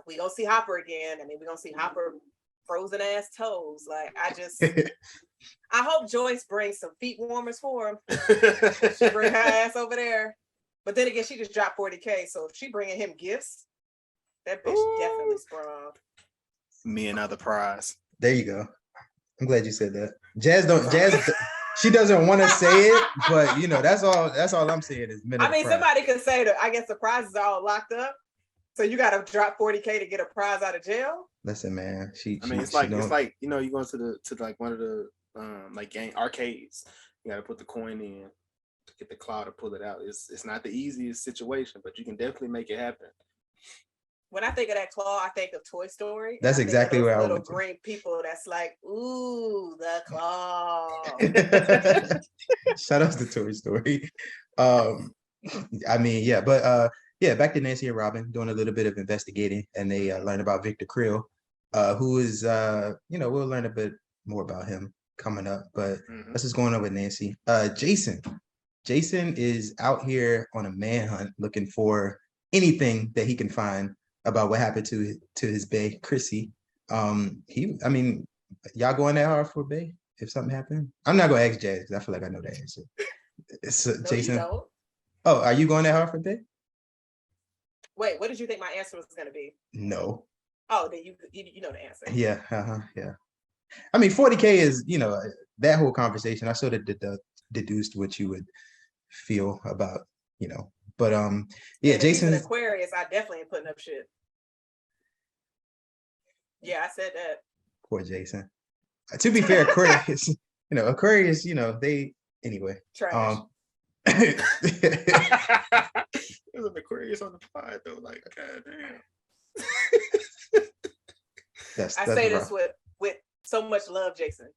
we gonna see Hopper again. I mean, we gonna see Hopper frozen ass toes. Like, I hope Joyce brings some feet warmers for him. She bring her ass over there. But then again, she just dropped $40K. So if she bringing him gifts, that bitch definitely sprung. Me another prize. There you go. I'm glad you said that. Jazz, she doesn't want to say it, but that's all I'm saying is minute. I mean, somebody could say that I guess the prizes are all locked up. So you gotta drop $40K to get a prize out of jail. Listen, man. It's like you go to like one of the like game arcades. You gotta put the coin in to get the claw to pull it out. It's not the easiest situation, but you can definitely make it happen. When I think of that claw, I think of Toy Story. That's exactly where I went. Little green people that's like, ooh, the claw. Shout out to Toy Story. I mean, yeah, but yeah, back to Nancy and Robin doing a little bit of investigating, and they learn about Victor Krill, who is, we'll learn a bit more about him coming up, but that's what's going on with Nancy. Jason is out here on a manhunt looking for anything that he can find about what happened to his bae, Chrissy. Y'all going that hard for bae if something happened? I'm not gonna ask Jazz because I feel like I know the answer. It's Jason. You oh, are you going that hard for bae? Wait, what did you think my answer was gonna be? No. Oh, then you know the answer. Yeah, yeah. I mean, 40K is, that whole conversation. I sort of deduced what you would feel about, but yeah, Jason's an Aquarius. I definitely ain't putting up shit. Yeah, I said that. Poor Jason. To be fair, Aquarius, Aquarius, they anyway. Trash. There's an Aquarius on the pod though, like goddamn. I say this with so much love, Jason.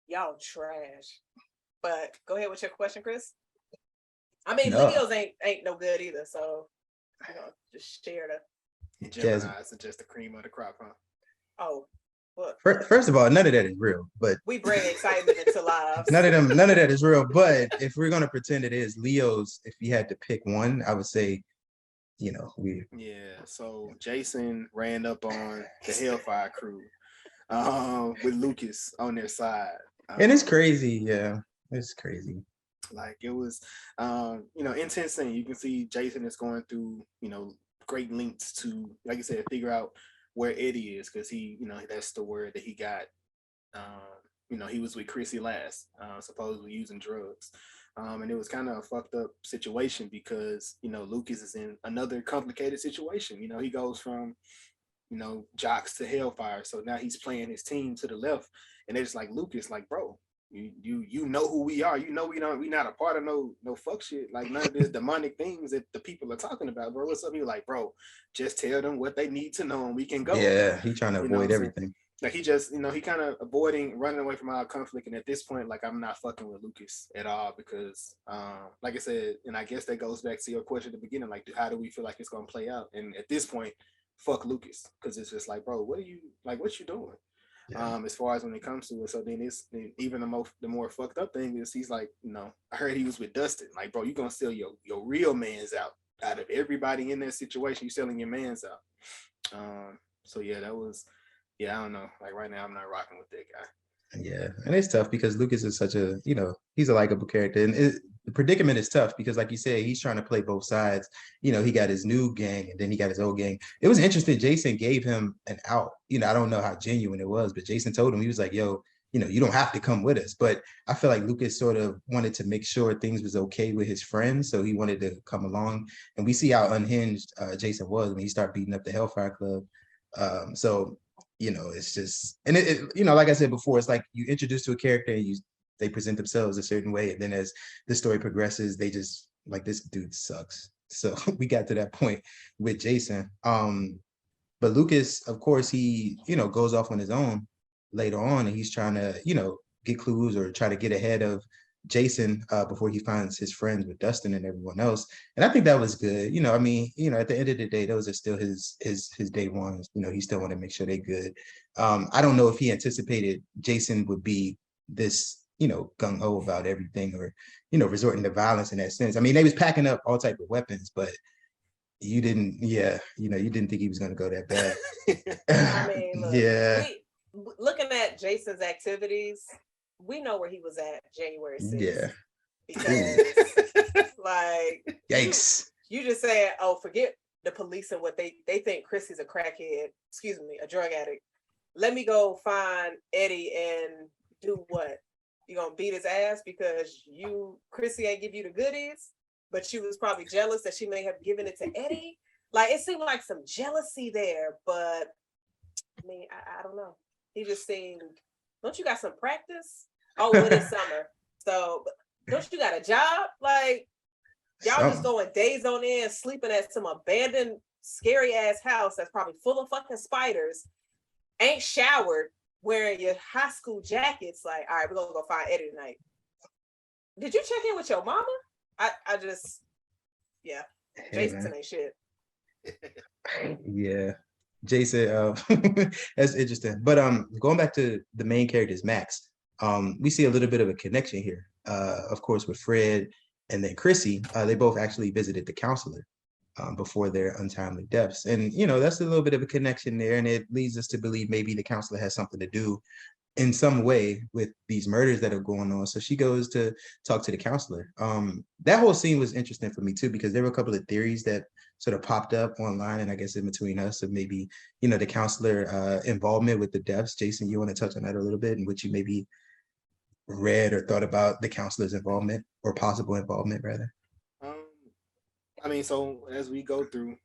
Y'all trash. But go ahead with your question, Chris. I mean, Leos ain't no good either, so just share the. Gemini's are just the cream of the crop, huh? Oh, look. First of all, none of that is real, but we bring excitement into lives. None of that is real. But if we're gonna pretend it is, Leos, if you had to pick one, I would say, we. Yeah. So Jason ran up on the Hellfire crew, with Lucas on their side, and it's crazy. Yeah, it's crazy. Like it was, intense thing. You can see Jason is going through, great lengths to, like I said, figure out where Eddie is, because he, that's the word that he got. He was with Chrissy last, supposedly using drugs. And it was kind of a fucked up situation because, Lucas is in another complicated situation. He goes from, jocks to Hellfire. So now he's playing his team to the left, and they're just like, Lucas, like, bro, you know who we are. We not a part of no fuck shit. Like none of this demonic things that the people are talking about, bro. What's up? You're like, bro, just tell them what they need to know and we can go. Yeah, he trying to avoid So, everything. like he just, he kind of avoiding running away from our conflict. And at this point, like I'm not fucking with Lucas at all because, like I said, and I guess that goes back to your question at the beginning, like how do we feel like it's gonna play out? And at this point, fuck Lucas, because it's just like, bro, what you doing? Yeah. As far as when it comes to it. So then even the more fucked up thing is he's like, I heard he was with Dustin. Like, bro, you gonna sell your real man's out of everybody in that situation. You selling your man's out. So yeah, that was. Yeah, I don't know. Like right now, I'm not rocking with that guy. Yeah, and it's tough because Lucas is such a, he's a likable character, and the predicament is tough because, like you said, he's trying to play both sides. He got his new gang, and then he got his old gang. It was interesting. Jason gave him an out. I don't know how genuine it was, but Jason told him, he was like, "Yo, you don't have to come with us." But I feel like Lucas sort of wanted to make sure things was okay with his friends, so he wanted to come along. And we see how unhinged Jason was when he started beating up the Hellfire Club. So it's just, and like I said before, it's like you introduce to a character and they present themselves a certain way, and then as the story progresses, they just like, this dude sucks. So we got to that point with Jason. But Lucas, of course, he goes off on his own later on, and he's trying to get clues or try to get ahead of Jason before he finds his friends with Dustin and everyone else. And I think that was good. At the end of the day, those are still his day ones. He still want to make sure they're good. I don't know if he anticipated Jason would be this, gung-ho about everything, or, resorting to violence in that sense. I mean, they was packing up all type of weapons, but you didn't think he was going to go that bad. I mean, look, yeah. Looking at Jason's activities, we know where he was at January 6th. Yeah. Because like yikes. You just said, oh, forget the police and what they think Chrissy's a crackhead, a drug addict. Let me go find Eddie and do what? You gonna beat his ass because Chrissy ain't give you the goodies, but she was probably jealous that she may have given it to Eddie. Like it seemed like some jealousy there, but I mean, I don't know. He just seemed, don't you got some practice? Oh, well, it is summer. So don't you got a job? Like y'all just going days on end, sleeping at some abandoned, scary ass house that's probably full of fucking spiders, ain't showered, wearing your high school jackets. Like, all right, we're gonna go find Eddie tonight. Did you check in with your mama? I just, yeah. Hey, Jason ain't shit. Yeah. Jason, that's interesting. But going back to the main characters, Max, we see a little bit of a connection here. Of course, with Fred and then Chrissy, they both actually visited the counselor before their untimely deaths. And, that's a little bit of a connection there. And it leads us to believe maybe the counselor has something to do in some way with these murders that are going on. So she goes to talk to the counselor. That whole scene was interesting for me too, because there were a couple of theories that sort of popped up online, and I guess in between us, of maybe, the counselor involvement with the deaths. Jason, you want to touch on that a little bit, and what you maybe read or thought about the counselor's involvement, or possible involvement rather? I mean, so as we go through,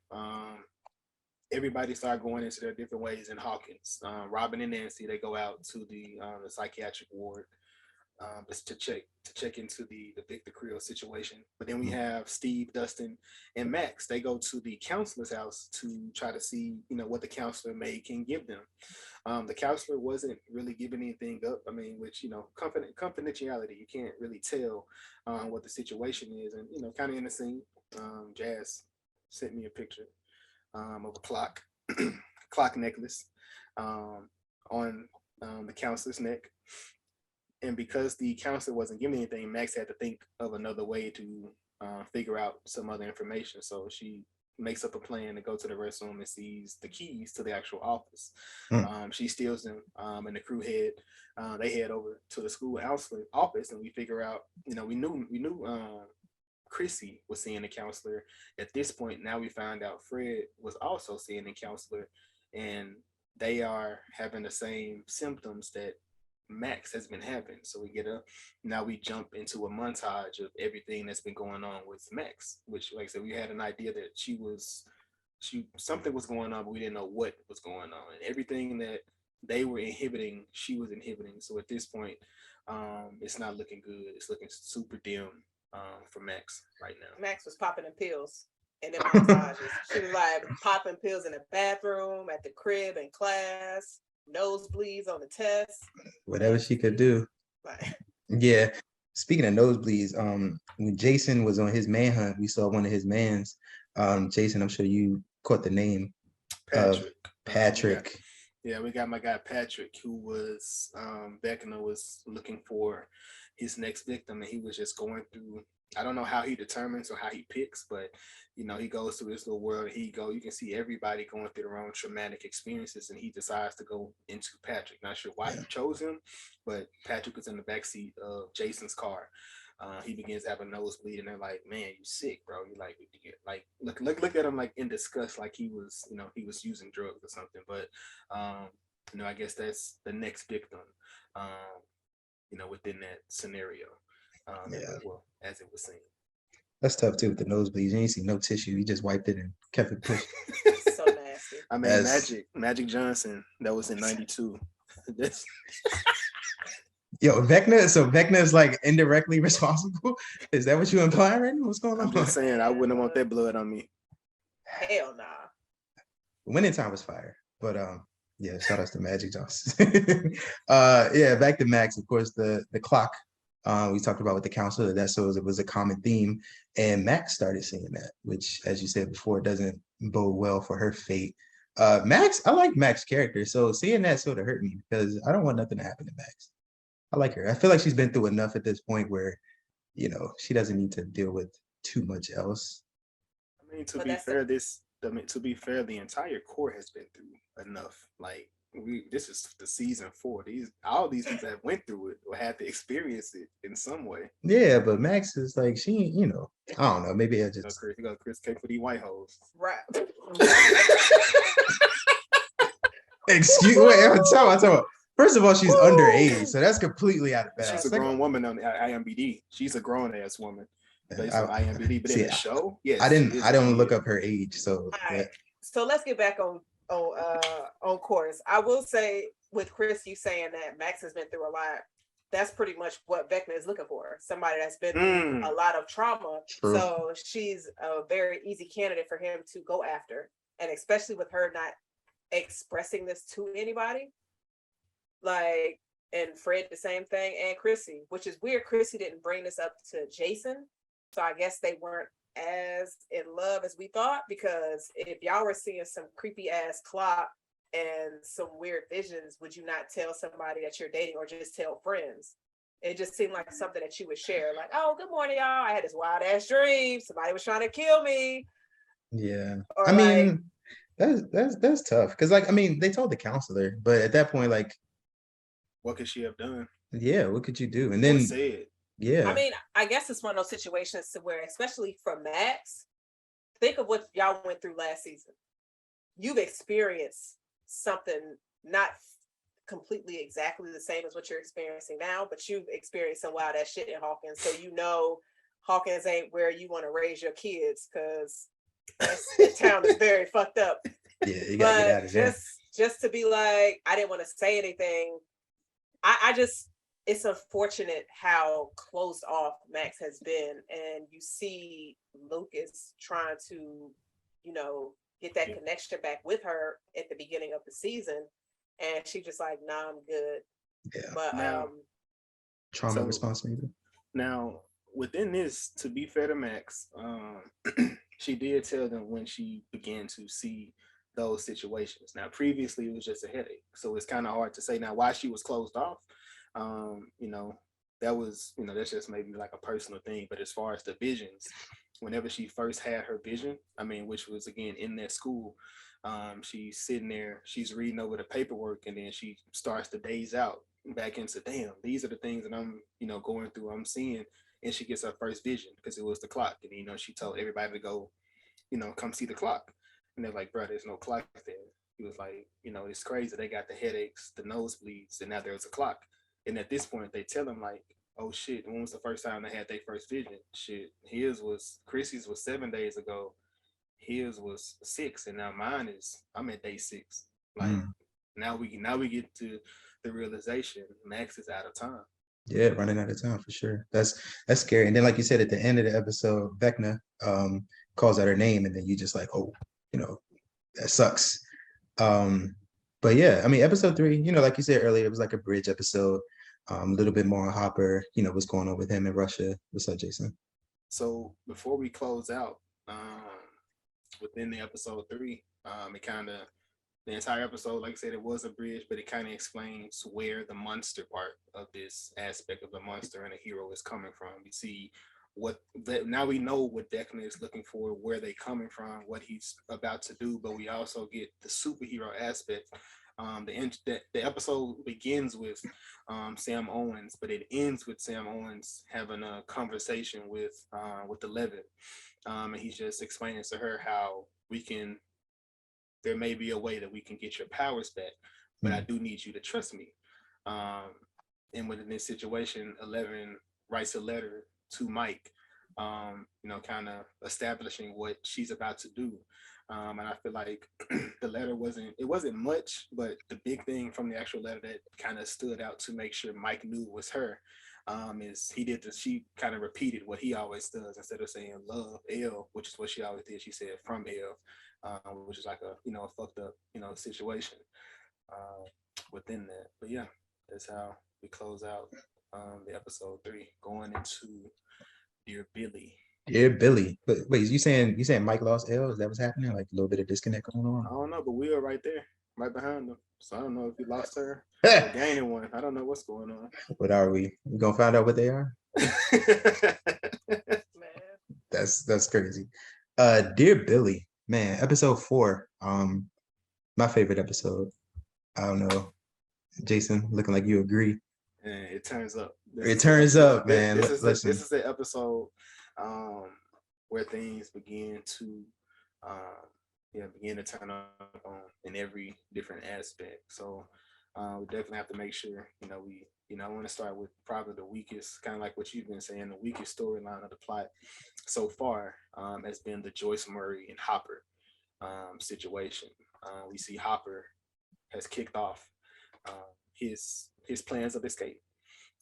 everybody started going into their different ways in Hawkins. Robin and Nancy, they go out to the psychiatric ward just to check into the Victor Creel situation. But then we have Steve, Dustin, and Max. They go to the counselor's house to try to see, what the counselor can give them. The counselor wasn't really giving anything up. I mean, which, confidentiality, you can't really tell what the situation is. And, kind of in the scene, Jazz sent me a picture of a clock, clock necklace on the counselor's neck. And because the counselor wasn't giving anything, Max had to think of another way to figure out some other information. So she makes up a plan to go to the restroom and sees the keys to the actual office. She steals them, and the crew they head over to the school counselor office, and we figure out, we knew Chrissy was seeing the counselor. At this point, now we find out Fred was also seeing the counselor, and they are having the same symptoms that Max has been having. So now we jump into a montage of everything that's been going on with Max, which, like I said, we had an idea that she was something was going on, but we didn't know what was going on. And everything that they were inhibiting, she was inhibiting. So at this point, it's not looking good. It's looking super dim for Max right now. Max was popping in pills in the montages. She was like popping pills in the bathroom, at the crib, in class, nosebleeds on the test. Whatever she could do. Like, yeah. Speaking of nosebleeds, when Jason was on his manhunt, we saw one of his mans. Jason, I'm sure you caught the name Patrick. of Patrick. Yeah, we got my guy Patrick, who was Vecna was looking for his next victim, and he was just going through. I don't know how he determines or how he picks, but he goes through this little world. You can see everybody going through their own traumatic experiences, and he decides to go into Patrick. Not sure why he chose him, but Patrick was in the backseat of Jason's car. He begins to have a nosebleed, and they're like, "Man, you sick, bro." You look at him like in disgust, like he was using drugs or something. But I guess that's the next victim, within that scenario. As it was seen. That's tough too with the nosebleeds. You ain't see no tissue. You just wiped it and kept it pushed. So nasty. I mean, Magic Johnson. That was in '92. Yo, Vecna. So Vecna is like indirectly responsible. Is that what you implying right now? What's going on? I'm just saying, I wouldn't want that blood on me. Hell nah. Winning time was fire, but yeah. Shout outs to Magic Johnson. Yeah. Back to Max. Of course, the clock. We talked about with the counselor that so it was a common theme, and Max started seeing that, which, as you said before, doesn't bode well for her fate. Max, I like Max's character, so seeing that sort of hurt me because I don't want nothing to happen to Max. I like her. I feel like she's been through enough at this point where, she doesn't need to deal with too much else. I mean, to be fair, the entire core has been through enough. Like this is the season 4. All these people that went through it or had to experience it in some way. Yeah, but Max is like I don't know. Maybe I just you got Chris K for these white hoes. Right. Excuse me. I'm talking about. First of all, she's underage, so that's completely out of bounds. She's a grown woman on IMDb. She's a grown ass woman based on IMDb. But in the show, yes, I don't look up her age. So right. So let's get back on course. I will say with Chris, you saying that Max has been through a lot. That's pretty much what Vecna is looking for. Somebody that's been through a lot of trauma. True. So she's a very easy candidate for him to go after, and especially with her not expressing this to anybody. Like, and Fred the same thing, and Chrissy, which is weird. Chrissy didn't bring this up to Jason, so I guess they weren't as in love as we thought, because if y'all were seeing some creepy ass clock and some weird visions, would you not tell somebody that you're dating or just tell friends? It just seemed like something that you would share, like, "Oh, good morning, y'all. I had this wild ass dream. Somebody was trying to kill me." Yeah. Or I mean, that's tough. Cause they told the counselor, but at that point, what could she have done? Yeah, what could you do? And then say it. Yeah. I mean, I guess it's one of those situations to where, especially for Max, think of what y'all went through last season. You've experienced something not completely exactly the same as what you're experiencing now, but you've experienced some wild ass shit in Hawkins. So Hawkins ain't where you want to raise your kids, because the town is very fucked up. Yeah, you gotta get out of there. Just to be like, I didn't want to say anything. It's unfortunate how closed off Max has been, and you see Lucas trying to, get that connection back with her at the beginning of the season, and she just like, "Nah, I'm good." Yeah. But trauma response maybe. Now, within this, to be fair to Max, she did tell them when she began to see those situations. Now, previously it was just a headache, so it's kind of hard to say now why she was closed off. That was, that's just maybe like a personal thing. But as far as the visions, whenever she first had her vision, which was again in that school, she's sitting there, she's reading over the paperwork, and then she starts to daze out back into, damn, these are the things that I'm, going through, I'm seeing. And she gets her first vision because it was the clock. And, she told everybody to go, come see the clock. And they're like, bro, there's no clock there. He was like, it's crazy. They got the headaches, the nosebleeds, and now there's a clock. And at this point, they tell him like, oh shit, when was the first time they had their first vision? Shit, Chrissy's was 7 days ago. his was 6, and now mine is I'm at day 6. Like Mm. now we get to the realization Max is out of time. Yeah, running out of time for sure. That's scary. And then, like you said, at the end of the episode, Vecna calls out her name, and then you just like, oh, that sucks. But yeah, I mean, episode 3, like you said earlier, it was like a bridge episode. A little bit more on Hopper, what's going on with him in Russia. What's up, Jason? So before we close out, within the episode 3, it kind of the entire episode, like I said, it was a bridge, but it kind of explains where the monster part of this aspect of the monster and the hero is coming from. We see now we know what Vecna is looking for, where they coming from, what he's about to do, but we also get the superhero aspect. The episode begins with Sam Owens, but it ends with Sam Owens having a conversation with 11, and he's just explaining to her how there may be a way that we can get your powers back, but I do need you to trust me. And within this situation, 11 writes a letter to Mike, kind of establishing what she's about to do. And I feel like the letter wasn't much, but the big thing from the actual letter that kind of stood out to make sure Mike knew it was her, is she kind of repeated what he always does. Instead of saying love L, which is what she always did, she said from L, which is like a fucked up, situation within that. But yeah, that's how we close out the episode 3, going into Dear Billy. Yeah, Billy. But wait, you saying Mike lost L? Is that what's happening? Like a little bit of disconnect going on? I don't know, but we are right there, right behind them. So I don't know if he lost her or gaining one. I don't know what's going on. What are we? We gonna find out what they are? Man. That's crazy. Dear Billy, man, episode 4. My favorite episode. I don't know. Jason, looking like you agree. And it turns up. It turns up, man. This is the episode where things begin to turn up on in every different aspect. So we definitely have to make sure, I want to start with probably the weakest, kind of like what you've been saying, the weakest storyline of the plot so far has been the Joyce Murray and Hopper situation. We see Hopper has kicked off his plans of escape.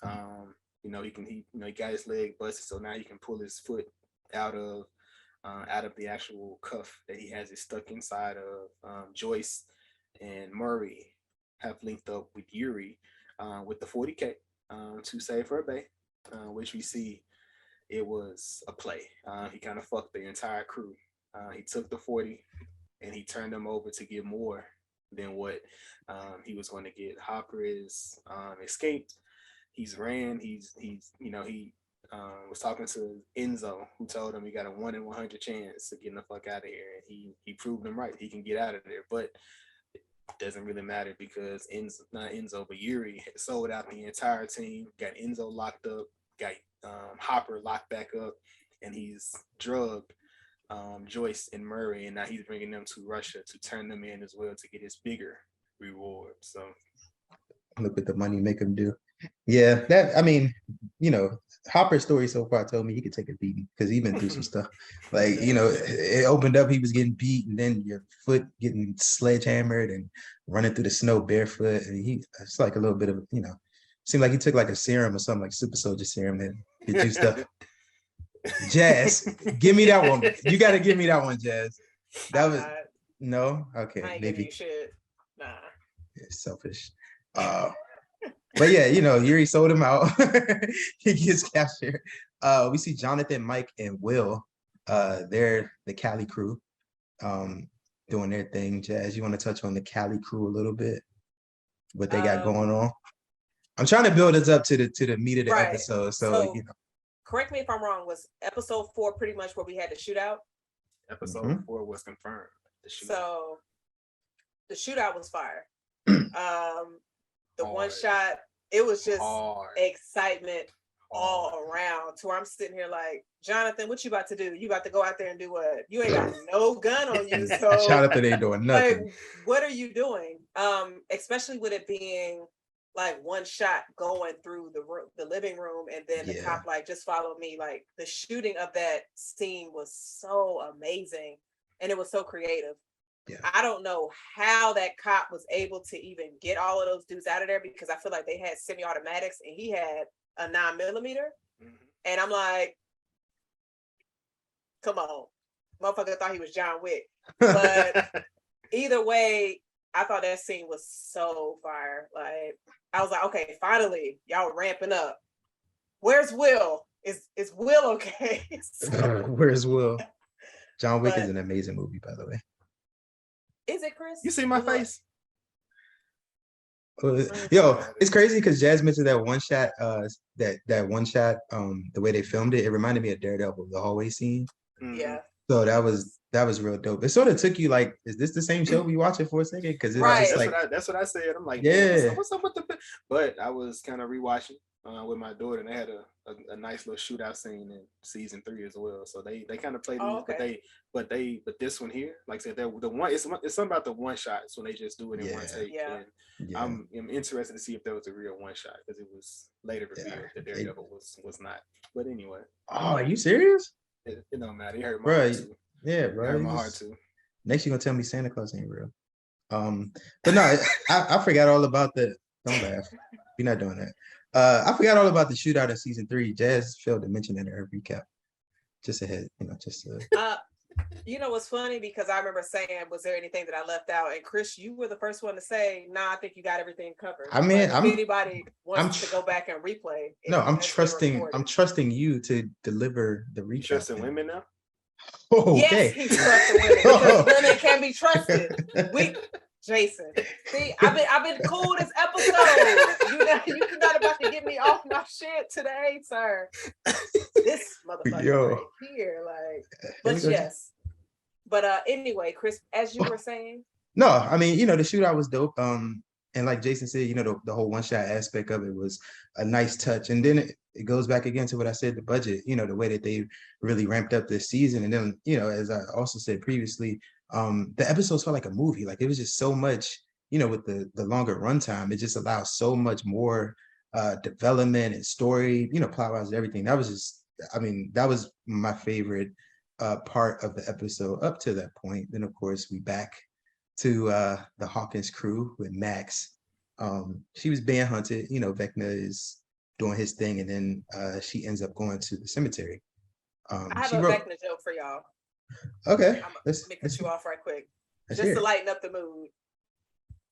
He got his leg busted, so now he can pull his foot out of the actual cuff that he has it stuck inside of. Joyce and Murray have linked up with Yuri with the 40K to save her bae, which we see it was a play. He kind of fucked the entire crew. He took the 40 and he turned them over to get more than what he was going to get. Hopper is escaped. He's ran. He was talking to Enzo, who told him he got a 1 in 100 chance of getting the fuck out of here, and he proved him right. He can get out of there, but it doesn't really matter because not Enzo, but Yuri had sold out the entire team. Got Enzo locked up. Got Hopper locked back up, and he's drugged Joyce and Murray, and now he's bringing them to Russia to turn them in as well to get his bigger reward. So look what the money make him do. Yeah, Hopper's story so far told me he could take a beating because he's been through some stuff. Like, it opened up, he was getting beat, and then your foot getting sledgehammered and running through the snow barefoot. And it's like a little bit of, seemed like he took like a serum or something, like super soldier serum that could do stuff. Jazz, give me that one. You got to give me that one, Jazz. That was no, okay, I ain't maybe you shit. Nah, it's selfish. But yeah, Yuri sold him out. He gets captured. We see Jonathan, Mike, and Will. They're the Cali crew, doing their thing. Jazz, you want to touch on the Cali crew a little bit? What they got going on? I'm trying to build us up to the meat of the episode. So correct me if I'm wrong. Was episode 4 pretty much where we had the shootout? Episode 4 was confirmed. So the shootout was fire. The one shot, it was just excitement all around to where I'm sitting here like, Jonathan, what you about to do? You about to go out there and do what? You ain't got no gun on you. So Jonathan ain't doing nothing. Like, what are you doing? Especially with it being like one shot going through the living room, and then the cop like, just follow me. Like, the shooting of that scene was so amazing. and it was so creative. Yeah. I don't know how that cop was able to even get all of those dudes out of there, because I feel like they had semi-automatics and he had a 9mm. And I'm like, come on, motherfucker thought he was John Wick. But either way, I thought that scene was so fire. Like, I was like, okay, finally, y'all ramping up. Where's Will? Is Will okay? Where's Will? John Wick But- is an amazing movie, by the way. Is it, Chris? You see my face? Yo, it's crazy because Jazz mentioned that one shot, that one shot, the way they filmed it, it reminded me of Daredevil, the hallway scene. Yeah. So that was real dope. It sort of took you like, is this the same show we watching for a second? Because it was Right. just That's like, that's what I said. I'm like, Yeah. man, what's up with the? But I was kind of rewatching with my daughter, and they had a nice little shootout scene in season 3 as well. So they kind of played these, okay. but this one here, like I said, the one it's something about the one shots when they just do it in one Yeah. take. Yeah. And yeah. I'm interested to see if there was a real one shot, because it was later revealed Yeah. that Daredevil was not. But anyway, Oh, are you serious? it don't matter. It hurt my Bro, heart too. yeah, It bro. hurt my heart too. Next, you're gonna tell me Santa Claus ain't real. But no, I forgot all about the. Don't laugh. We're not doing that. I forgot all about the shootout in season 3. Jazz failed to mention that in her recap. Just ahead, just. You know what's funny? Because I remember saying, was there anything that I left out? And Chris, you were the first one to say, nah, I think you got everything covered. I mean, but if anybody wants to go back and replay. No, I'm it's trusting you to deliver the recap. You trusting women now? Oh, yes, okay. he's trusting women, because women can be trusted. Jason, see, I've been cool this episode. You're not about to get me off my shit today, sir. This motherfucker right here, like, but yes. But anyway, Chris, as you were saying. No, I mean, the shootout was dope. And like Jason said, the whole one shot aspect of it was a nice touch. And then it goes back again to what I said, the budget, the way that they really ramped up this season. And then, as I also said previously, the episodes felt like a movie. Like, it was just so much, with the longer runtime, it just allows so much more development and story, plot wise, everything. That was my favorite part of the episode up to that point. Then of course we back to the Hawkins crew with Max. She was being hunted, Vecna is doing his thing, and then she ends up going to the cemetery. I have a Vecna joke for y'all. Okay, let me cut you off right quick, just to lighten up the mood.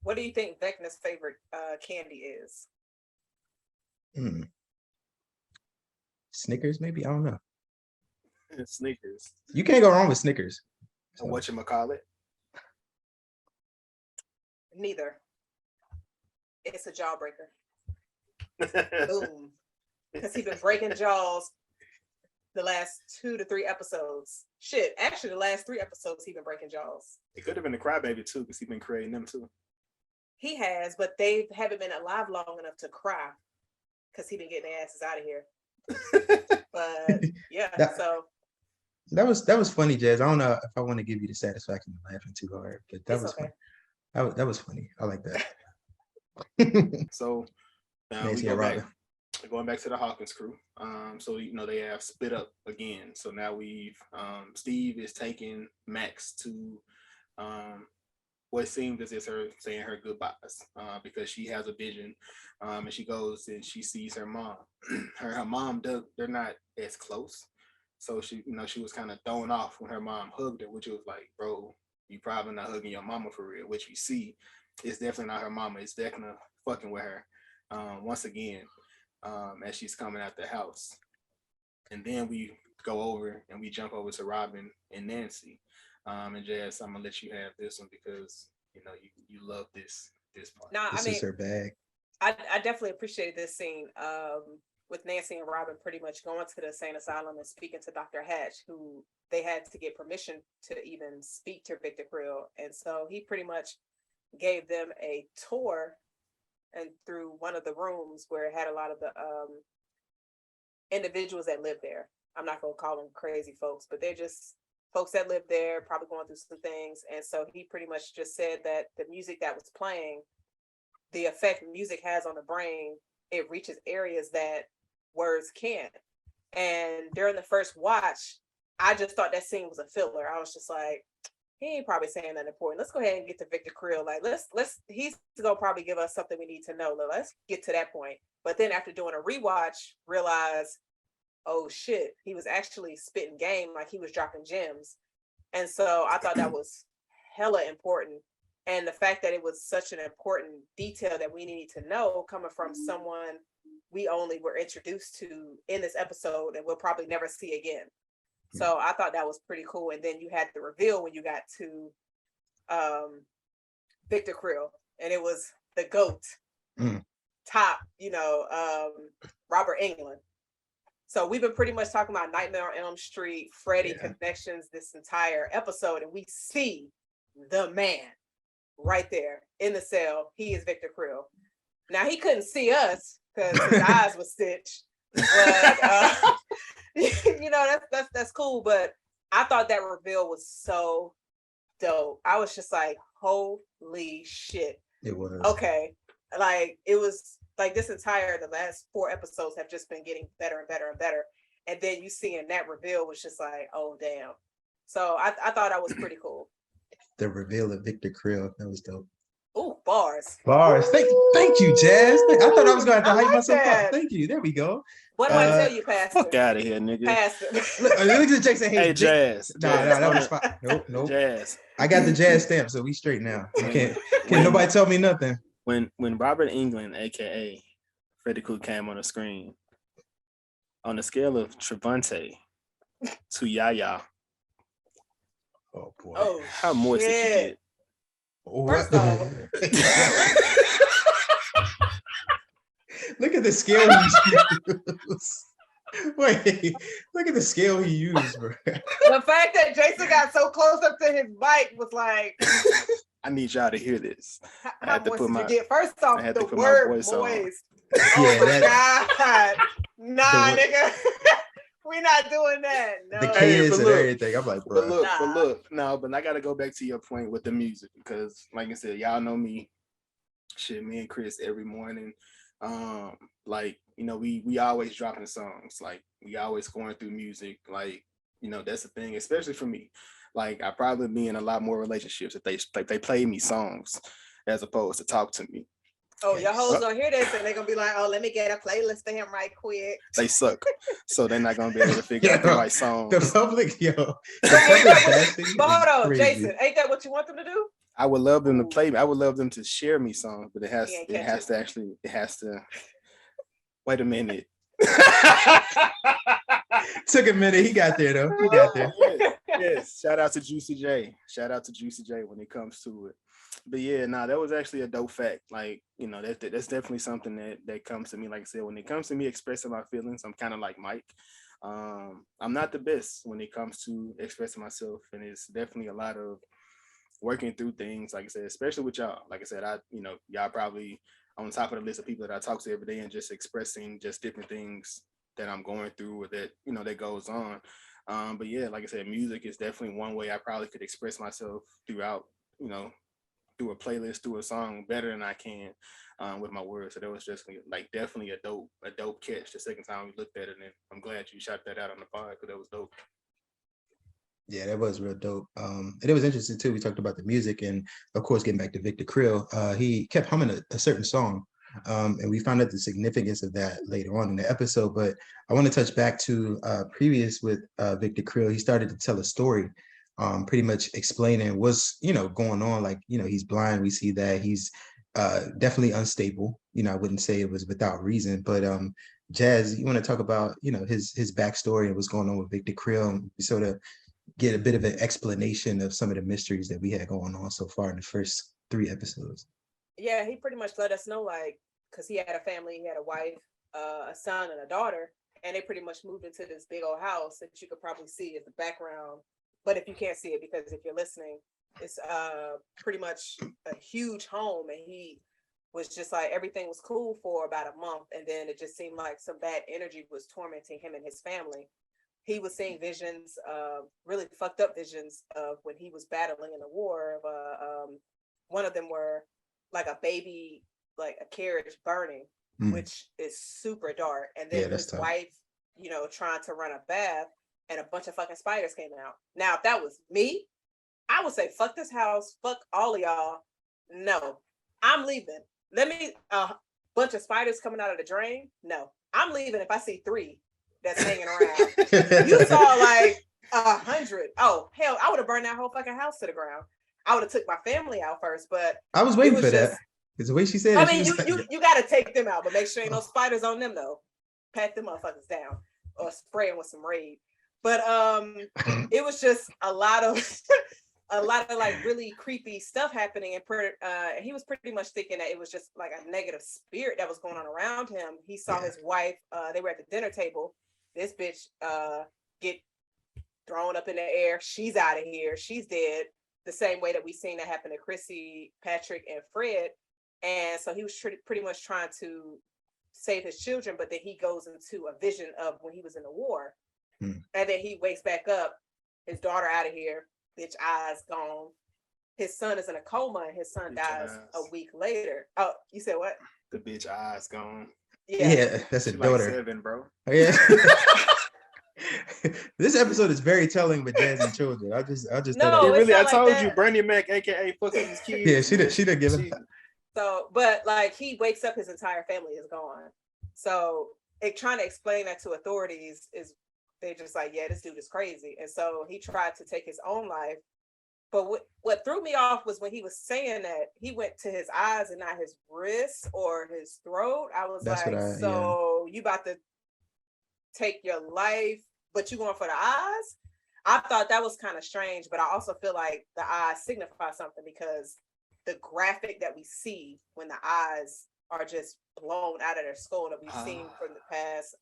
What do you think Vecna's favorite candy is? Snickers, maybe? I don't know. Snickers. You can't go wrong with Snickers. So. Whatchamacallit? Neither. It's a jawbreaker. Boom. Because he's been breaking jaws the last 2 to 3 episodes. Shit, actually the last 3 episodes he's been breaking jaws. It could have been a crybaby too, because he's been creating them too. He has, but they haven't been alive long enough to cry, because he's been getting their asses out of here. But yeah, that was funny, Jazz. I don't know if I want to give you the satisfaction of laughing too hard, but that was okay. Funny. That was funny. I like that. So now we going back to the Hawkins crew. So they have split up again. So now Steve is taking Max to what seems as if her saying her goodbyes, because she has a vision, and she goes and she sees her mom. her mom, they're not as close. So she was kind of thrown off when her mom hugged her, which was like, bro, you probably not hugging your mama for real. Which we see is definitely not her mama. It's Vecna fucking with her once again, as she's coming out the house. And then we go over and we jump over to Robin and Nancy. And Jazz, I'm gonna let you have this one, because you love this part. No, this is her bag. I definitely appreciated this scene with Nancy and Robin pretty much going to the insane asylum and speaking to Dr. Hatch, who they had to get permission to even speak to Victor Krill. And so he pretty much gave them a tour and through one of the rooms where it had a lot of the individuals that live there. I'm not going to call them crazy folks, but they're just folks that live there, probably going through some things. And so he pretty much just said that the music that was playing, the effect music has on the brain, it reaches areas that words can't. And during the first watch, I just thought that scene was a filler. I was just like, he ain't probably saying that important. Let's go ahead and get to Victor Creel. Like, he's gonna probably give us something we need to know. Let's get to that point. But then after doing a rewatch, realize, oh shit, he was actually spitting game, like he was dropping gems. And so I thought that was hella important. And the fact that it was such an important detail that we needed to know coming from someone we only were introduced to in this episode and we'll probably never see again. So I thought that was pretty cool. And then you had the reveal when you got to Victor Creel, and it was the GOAT, top, Robert Englund. So we've been pretty much talking about Nightmare on Elm Street, Freddy connections this entire episode, and we see the man right there in the cell. He is Victor Creel. Now he couldn't see us because his eyes were stitched, but that's cool. But I thought that reveal was so dope. I was just like, holy shit. It was. Okay. Like, it was like the last 4 episodes have just been getting better and better and better. And then you seeing that reveal was just like, oh, damn. So I thought that was pretty cool. The reveal of Victor Creel, that was dope. Ooh, bars. Thank you, Jazz. I thought I was going to have to hype myself that. up. Thank you. There we go. What do I tell you, Pastor? Fuck out of here, nigga. Pastor. Look at Jason. Hey, Jazz. No, that was fine. Nope. Jazz. I got the Jazz stamp, so we straight now. Can't nobody tell me nothing. When Robert Englund, aka Freddy Krueger, came on the screen, on the scale of Trevante to Yaya, Oh boy. Oh, how moist did you get? First off, look at the scale he used. Wait, look at the scale he used, bro. the fact that Jason got so close up to his mic was like, I need y'all to hear this. how moist did you get? First off, the put word my voice moist. on. Oh my God. Nah, nigga. We're not doing that. No. The kids and everything. I'm like, bro. But I gotta go back to your point with the music because, like I said, y'all know me. Shit, me and Chris every morning. We always dropping songs. Like, we always going through music. Like, that's the thing, especially for me. Like, I probably be in a lot more relationships if they play me songs as opposed to talk to me. Oh, your hoes gonna hear this and they're gonna be like, oh, let me get a playlist to him right quick. They suck. So they're not gonna be able to figure out the right songs. The public, But hold on, Jason, ain't that what you want them to do? I would love them to play me. I would love them to share me songs, but it has to wait a minute. Took a minute. He got there though. He got there. Yes. Shout out to Juicy J. When it comes to it. But yeah, that was actually a dope fact. Like, that's definitely something that comes to me. Like I said, when it comes to me expressing my feelings, I'm kind of like Mike. I'm not the best when it comes to expressing myself, and it's definitely a lot of working through things. Like I said, especially with y'all. Like I said, y'all probably on top of the list of people that I talk to every day and just expressing just different things that I'm going through or that that goes on. But yeah, like I said, music is definitely one way I probably could express myself throughout, through a playlist, through a song better than I can with my words. So that was just like definitely a dope catch the second time we looked at it, and I'm glad you shot that out on the pod because that was dope. Yeah, that was real dope. And it was interesting too. We talked about the music, and of course, getting back to Victor Creel, he kept humming a certain song, and we found out the significance of that later on in the episode. But I want to touch back to previous with Victor Creel. He started to tell a story, pretty much explaining what's going on. Like, he's blind. We see that he's definitely unstable. I wouldn't say it was without reason, but Jazz, you want to talk about his backstory and what's going on with Victor Creel, and sort of get a bit of an explanation of some of the mysteries that we had going on so far in the first 3 episodes. Yeah, he pretty much let us know, like, because he had a family, he had a wife, a son and a daughter, and they pretty much moved into this big old house that you could probably see as the background. But if you can't see it, because if you're listening, it's pretty much a huge home, and he was just like, everything was cool for about a month, and then it just seemed like some bad energy was tormenting him and his family. He was seeing visions, really fucked up visions of when he was battling in the war. One of them were like a baby, like a carriage burning, which is super dark. And then his tough. wife, trying to run a bath, and a bunch of fucking spiders came out. Now, if that was me, I would say, fuck this house, fuck all of y'all. No, I'm leaving. Let me bunch of spiders coming out of the drain. No, I'm leaving if I see 3 that's hanging around. You saw like 100. Oh hell, I would have burned that whole fucking house to the ground. I would have took my family out first, but I was waiting for that. It's the way she said it. I mean, you got to take them out, but make sure ain't no spiders on them though. Pat them motherfuckers down or spray them with some Raid. But it was just a lot of like really creepy stuff happening, and he was pretty much thinking that it was just like a negative spirit that was going on around him. He saw his wife. They were at the dinner table. This bitch get thrown up in the air. She's out of here. She's dead. The same way that we seen that happen to Chrissy, Patrick, and Fred. And so he was pretty much trying to save his children, but then he goes into a vision of when he was in the war. And then he wakes back up, his daughter out of here, bitch eyes gone. His son is in a coma and his son dies a week later. Oh, you said what? The bitch eyes gone. Yeah, that's a daughter. Like 7, bro. Oh, yeah. This episode is very telling with Jazz and children. I just no, really, I told like you, Brandy Mac, aka fucking his kids. Yeah, she didn't give him. So, but like he wakes up, his entire family is gone. So trying to explain that to authorities is they just like, yeah, this dude is crazy. And so he tried to take his own life. But what threw me off was when he was saying that he went to his eyes and not his wrists or his throat. I was you about to take your life, but you going for the eyes? I thought that was kind of strange, but I also feel like the eyes signify something because the graphic that we see when the eyes are just blown out of their skull that we've seen from the past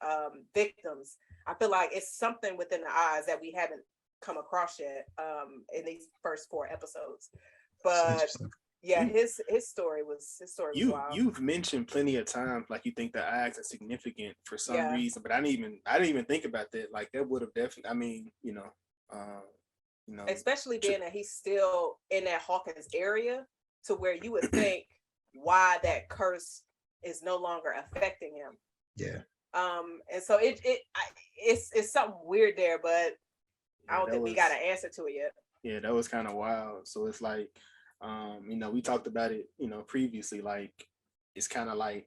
victims, I feel like it's something within the eyes that we haven't come across yet in these first 4 episodes. But yeah, his story was wild. You've mentioned plenty of times like you think the eyes are significant for some reason, but I didn't even think about that. Like that would have definitely, I mean, you know, especially being that he's still in that Hawkins area, to where you would think why that curse is no longer affecting him. Yeah. And so it's something weird there, but I don't think we got an answer to it yet. Yeah, that was kind of wild. So it's like, we talked about it, previously, like it's kind of like,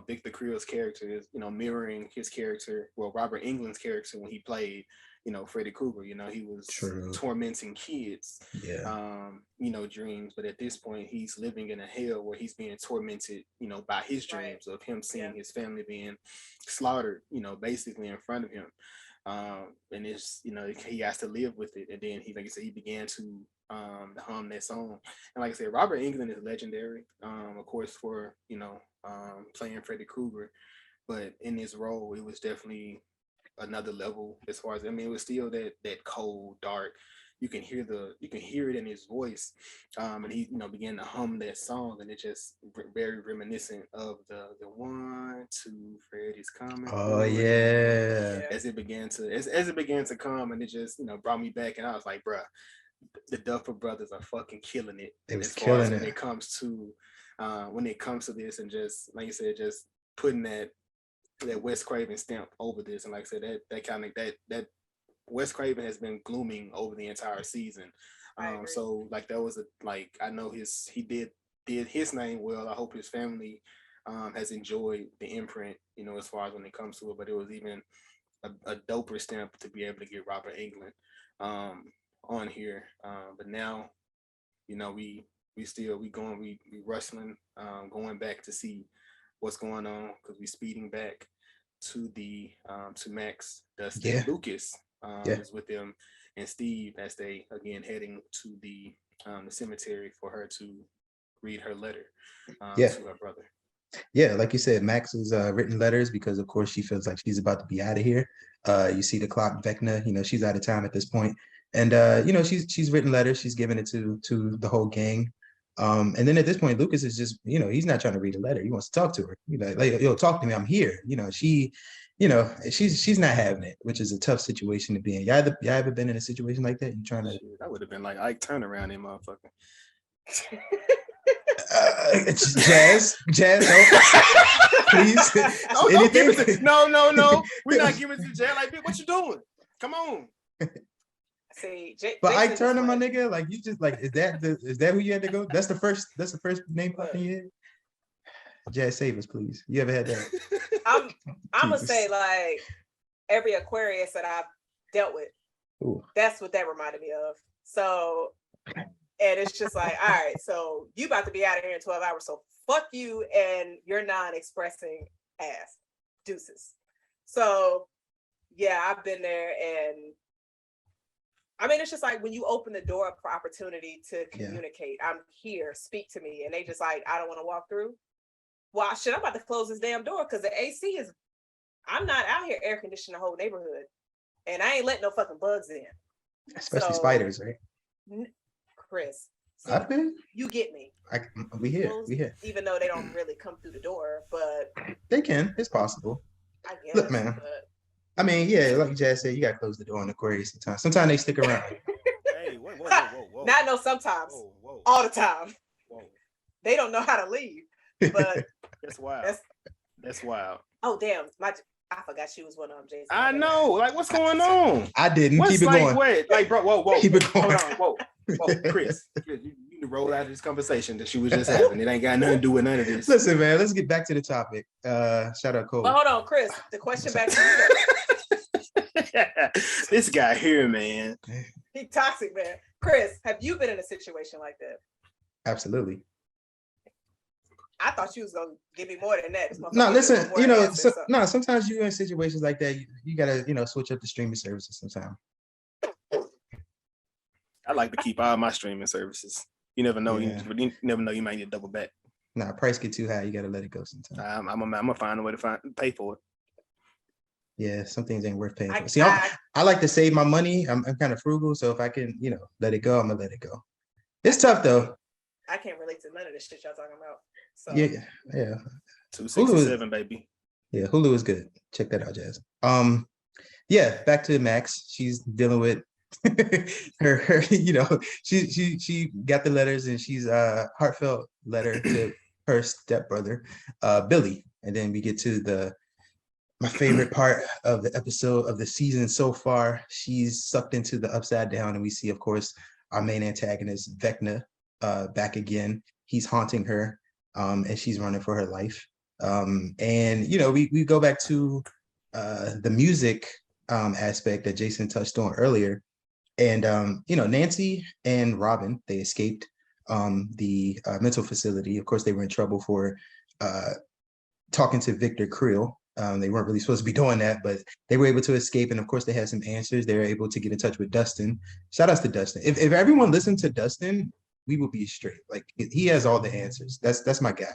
Victor Creel's character is, mirroring his character, Robert Englund's character when he played, Freddy Krueger. He was tormenting kids, dreams, but at this point he's living in a hell where he's being tormented, by his dreams of him seeing his family being slaughtered, basically in front of him. And it's, he has to live with it. And then he, like I said, he began to hum that song. And like I said, Robert Englund is legendary, of course, for, playing Freddy Krueger. But in his role, it was definitely another level as far as, it was still that cold, dark. You can hear it in his voice. And he, began to hum that song, and it just very reminiscent of the 1, 2, Freddy's coming. Oh yeah. As it began to come, and it just, brought me back, and I was like, bruh, the Duffer Brothers are fucking killing it. They was killing it when it comes to this, and just like you said, just putting that Wes Craven stamp over this. And like I said, that Wes Craven has been glooming over the entire season. So like that was I know he did his name well. I hope his family has enjoyed the imprint, as far as when it comes to it. But it was even a doper stamp to be able to get Robert Englund on here. But now, we wrestling, going back to see what's going on, because we speeding back to to Max, Dusty, Lucas is with them, and Steve, as they again heading to the cemetery for her to read her letter to her brother. Yeah, like you said, Max has written letters because, of course, she feels like she's about to be out of here. You see the clock, Vecna, she's out of time at this point. And, she's written letters. She's given it to the whole gang. And then at this point, Lucas is just, he's not trying to read a letter. He wants to talk to her. Talk to me. I'm here. She's not having it, which is a tough situation to be in. Y'all ever been in a situation like that? You trying to? That would have been like Ike Turner around him, motherfucker. Jazz, no. Please. Don't give it to, no. We're not giving it to Jazz. Like, what you doing? Come on. See, But I Jason turned just on my went, nigga. Like, you just like, is that who you had to go? That's the first name Look. popping in your head. Jazz, save us, please. You ever had that? I'm gonna Jesus. say like every Aquarius that I've dealt with, Ooh. that's what that reminded me of. So, and it's just like, all right, so you about to be out of here in 12 hours, so fuck you and your non-expressing ass. Deuces. So yeah, I've been there, and I mean, it's just like when you open the door up for opportunity to communicate, I'm here, speak to me, and they just like, I don't want to walk through. Well, shit, I'm about to close this damn door because the AC is, I'm not out here air conditioning the whole neighborhood, and I ain't letting no fucking bugs in. Especially spiders, right? Chris, see, I've been. you get me. We here. Even though they don't really come through the door, but They can. It's possible. I guess. Look, man. But... I mean, yeah, like Jazz said, you gotta close the door on Aquarius sometimes. Sometimes they stick around. Hey, whoa. Not no sometimes. Whoa. All the time. Whoa. They don't know how to leave. But That's wild. That's wild. Oh damn, I forgot she was one of them, Jason. I know. Like, what's going on? I didn't. What's Keep it like, going. Wait, like, bro, whoa. Keep it going. Hold on, whoa, Chris. You need to roll out of this conversation that she was just having. It ain't got nothing to do with none of this. Listen, man, let's get back to the topic. Shout out Cole. But hold on, Chris. The question back to you. This guy here, man. He toxic, man. Chris, have you been in a situation like that? Absolutely. I thought you was gonna give me more than that. No, listen, sometimes you're in situations like that. You gotta, switch up the streaming services sometimes. I like to keep all my streaming services. You never know. Yeah. You never know. You might need to double back. Nah, price get too high. You gotta let it go sometimes. I'm gonna find a way to pay for it. Yeah, some things ain't worth paying for. See, I like to save my money. I'm kind of frugal, so if I can, let it go, I'm gonna let it go. It's tough though. I can't relate to none of this shit y'all talking about. So. Yeah. 267, baby. Yeah, Hulu is good. Check that out, Jazz. Yeah, back to Max. She's dealing with her she got the letters, and she's a heartfelt letter to her stepbrother, Billy. And then we get to my favorite part of the episode of the season so far. She's sucked into the Upside Down, and we see, of course, our main antagonist, Vecna, back again. He's haunting her, and she's running for her life. And we go back to the music aspect that Jason touched on earlier. And Nancy and Robin, they escaped the mental facility. Of course, they were in trouble for talking to Victor Creel. They weren't really supposed to be doing that, but they were able to escape. And of course, they had some answers. They were able to get in touch with Dustin. Shout outs to Dustin. If everyone listened to Dustin, we would be straight. Like, he has all the answers. That's my guy.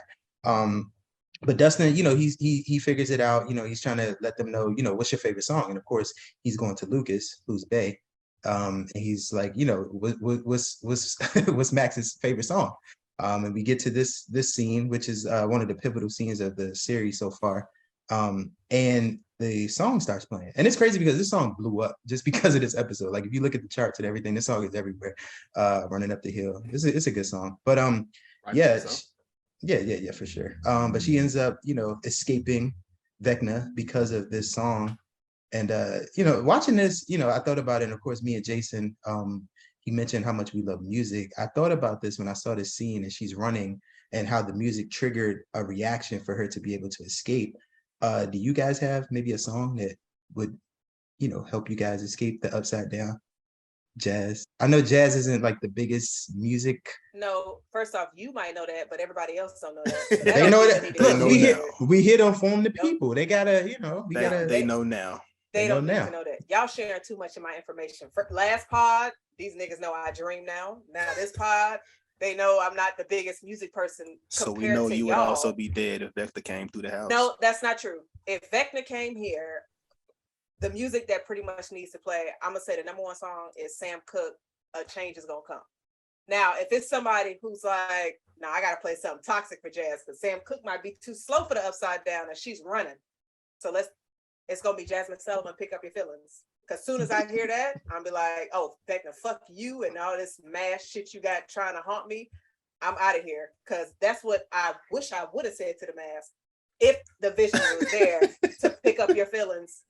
But Dustin, he figures it out. He's trying to let them know, what's your favorite song? And of course, he's going to Lucas, who's Bay. And he's like, what's Max's favorite song? And we get to this scene, which is one of the pivotal scenes of the series so far. And the song starts playing, and it's crazy because this song blew up just because of this episode. Like, if you look at the charts and everything, this song is everywhere. Running Up the Hill. It's a good song, but yeah, for sure. But she ends up, escaping Vecna because of this song. And watching this, I thought about it. And of course, me and Jason, he mentioned how much we love music. I thought about this when I saw this scene and she's running, and how the music triggered a reaction for her to be able to escape. Do you guys have maybe a song that would, help you guys escape the Upside Down? Jazz. I know Jazz isn't like the biggest music. No, first off, you might know that, but everybody else don't know that. So they know that. Look, we hit on inform the Nope. people. They gotta, They know now. They don't know need now. to know that. Y'all sharing too much of my information. For last pod, these niggas know I dream now. Now this pod, they know I'm not the biggest music person. So we know you would also be dead if Vecna came through the house. No, that's not true. If Vecna came here, the music that pretty much needs to play, I'm gonna say the number one song is Sam Cooke, A Change Is Gonna Come. Now, if it's somebody who's like, no, I gotta play something toxic for Jazz, because Sam Cooke might be too slow for the Upside Down and she's running. So it's gonna be Jasmine Sullivan, Pick Up Your Feelings. Because soon as I hear that, I'll be like, oh, Vecna, fuck you and all this mass shit you got trying to haunt me. I'm out of here. Because that's what I wish I would have said to the mask. If the vision was there to pick up your feelings,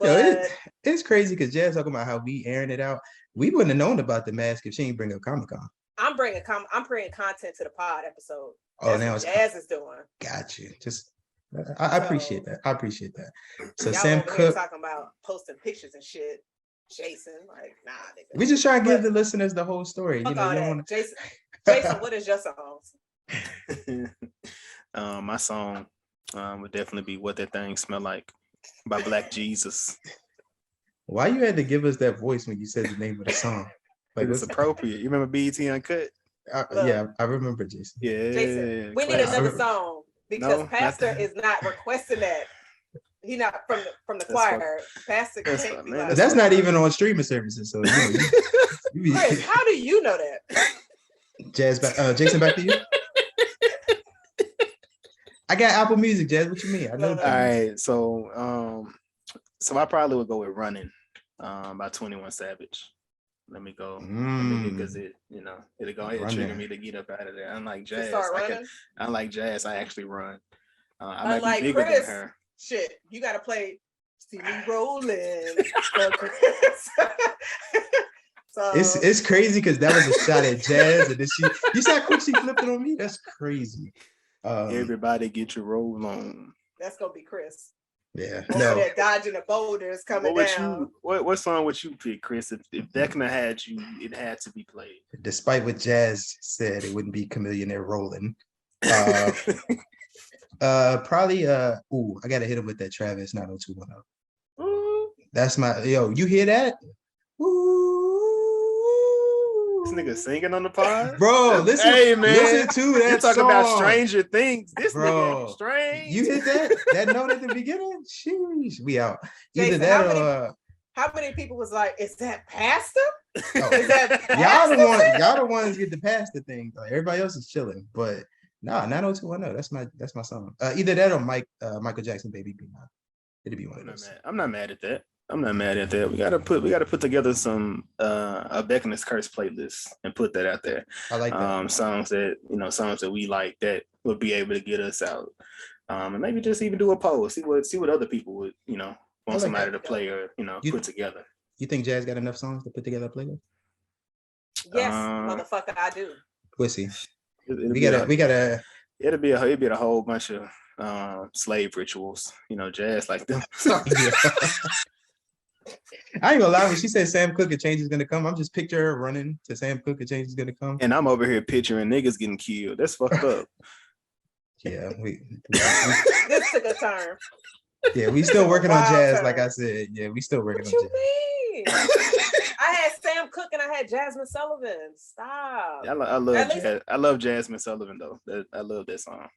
But it's crazy because Jazz talking about how we airing it out. We wouldn't have known about the mask if she ain't bring up Comic-Con. I'm bringing content to the pod episode. Oh, That's now what it's Jazz is doing. got you. Just I appreciate that. I appreciate that. So Y'all Sam over here Cooke, talking about posting pictures and shit. Jason, like, nah, nigga. we just trying to give But the listeners the whole story. fuck You know, all you that. want Jason, what is your songs? My song would definitely be "What That Thing Smell Like" by Black Jesus. Why you had to give us that voice when you said the name of the song? Like, It's appropriate. You remember BET Uncut? yeah, I remember Jason. Yeah. Jason, we need classic. another song because No, not Pastor that. is not requesting that. He not from the That's choir. Pastor That's can't fine, be man. like, But that's not even on streaming services. So you Chris, how do you know that? Jazz back, Jason, back to you. I got Apple Music, Jazz. What you mean? I know. Look. All right, so I probably would go with "Running" by 21 Savage. Let me go because it'll go ahead and trigger me to get up out of there. Unlike To Jazz, start running? Unlike Jazz, I actually run. I might Unlike be bigger Chris, than her. shit, you gotta play "See Me Rolling" for Chris. So It's crazy because that was a shot at Jazz, and then you saw how quick she flipped it on me. That's crazy. Everybody get your roll on. that's gonna be Chris. Yeah, Over no. there dodging the boulders coming What would down. what song would you pick, Chris? If Vecna had you, it had to be played. Despite what Jazz said, it wouldn't be Chameleonaire rolling. Probably. I gotta hit him with that Travis 90210. That's my you hear that? This nigga singing on the pod, Bro, listen, hey man, listen to that you talking song. about Stranger Things. This Bro, nigga strange. You hit that note at the beginning? Sheesh, we out. Either Jason, that how many people was like, is that Pastor? oh, Is that y'all the ones get the pastor thing. Like, everybody else is chilling, but nah, 90210. That's my song. Either that or Michael Jackson, Baby Be Mine. It'd be one of those. I'm not mad at that. I'm not mad at that. We gotta put together some a Beckoner's Curse playlist and put that out there. I like that. Songs that we like that would be able to get us out. And maybe just even do a poll, see what other people would, want somebody to play or, put together. You think Jazz got enough songs to put together a playlist? Yes, motherfucker, I do. We'll see. It'd be a whole bunch of slave rituals, Jazz like them. I ain't gonna lie, when she said Sam Cooke and Change is gonna come, I'm just picturing her running to Sam Cooke and Change is gonna come. And I'm over here picturing niggas getting killed. That's fucked up. Yeah, This took a turn. Yeah, we still working on Jazz, turn. like I said. Yeah, we still working What on you Jazz. mean? I had Sam Cooke and I had Jasmine Sullivan. Stop. I love Jasmine Sullivan though. I love that song.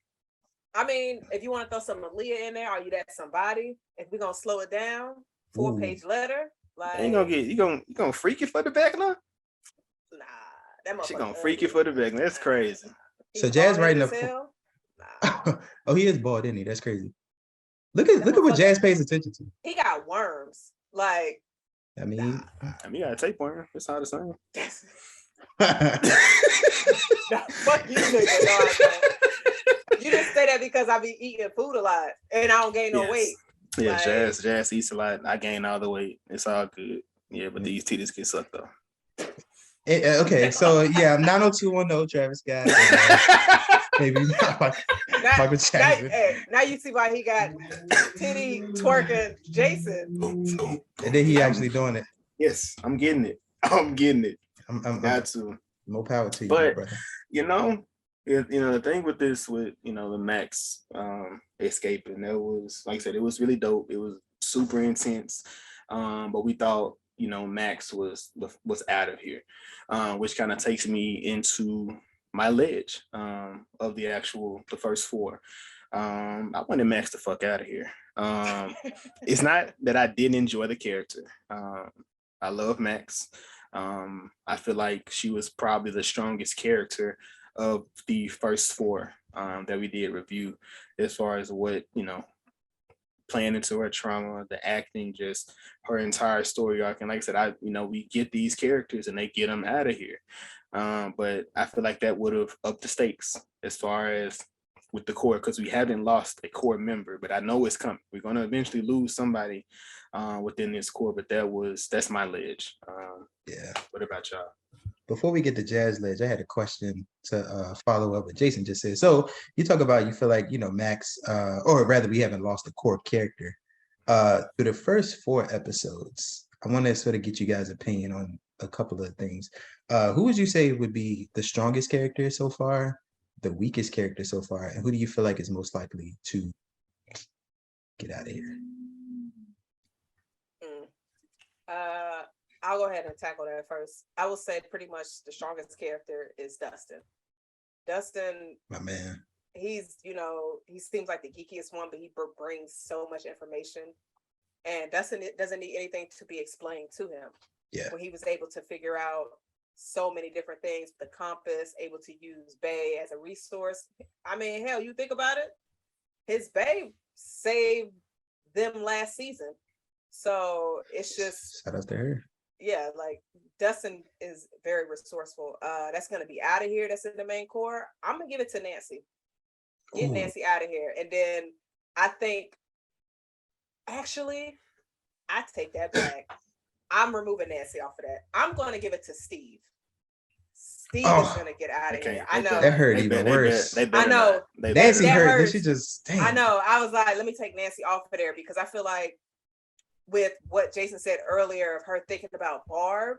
I mean, if you want to throw some Aaliyah in there, are you that somebody? If we're gonna slow it down, 4-page letter, like you gonna freak it for the back now? Nah, that motherfucker. She gonna freak it for the back. That's crazy. So Jazz writing up. Nah. Oh, he is bald, isn't he? That's crazy. Look at what Jazz pays attention to. He got worms. Like, I mean, you got a tapeworm. It's hard to say. Fuck you, nigga. No, I don't. You just say that because I be eating food a lot and I don't gain no weight. Yeah, like, Jazz eats a lot. I gain all the weight. It's all good. Yeah, but these titties get sucked though. Okay, so yeah, 90210 Travis Scott. Maybe Michael Jackson. Now you see why he got titty twerking Jason. And then he actually doing it. Yes, I'm getting it. I'm got to. More power to you, but brother. The thing with this, the Max escaping, that was, like I said, it was really dope. It was super intense. But we thought, Max was out of here, which kind of takes me into my ledge of the first four. I wanted Max the fuck out of here. It's not that I didn't enjoy the character. I love Max. I feel like she was probably the strongest character of the first four that we did review, as far as what, playing into her trauma, the acting, just her entire story arc. And like I said, we get these characters and they get them out of here. But I feel like that would have upped the stakes as far as with the core, because we haven't lost a core member, but I know it's coming. We're going to eventually lose somebody within this core, but that's my ledge. Yeah. What about y'all? Before we get to Jazz Ledge, I had a question to follow up what Jason just said. So you talk about, you feel like, Max, or rather we haven't lost a core character. Through the first 4 episodes, I want to sort of get you guys' opinion on a couple of things. Who would you say would be the strongest character so far, the weakest character so far, and who do you feel like is most likely to get out of here? I'll go ahead and tackle that first. I will say pretty much the strongest character is Dustin. Dustin, My man. he's, he seems like the geekiest one, but he brings so much information. And Dustin doesn't need anything to be explained to him. Yeah. When he was able to figure out so many different things, the compass, able to use Bay as a resource. I mean, hell, you think about it, his Bay saved them last season. So it's just, Shout out to her. yeah, like Dustin is very resourceful. That's gonna be out of here. That's in the main core. I'm gonna give it to Nancy. Get Ooh. Nancy out of here. And then I think, actually, I take that back. I'm removing Nancy off of that. I'm gonna give it to Steve. Steve is gonna get out of here. I know. That hurt even worse. I know. Nancy That hurt. Then hurts. she just, damn. I know. I was like, let me take Nancy off of there, because I feel like with what Jason said earlier of her thinking about Barb,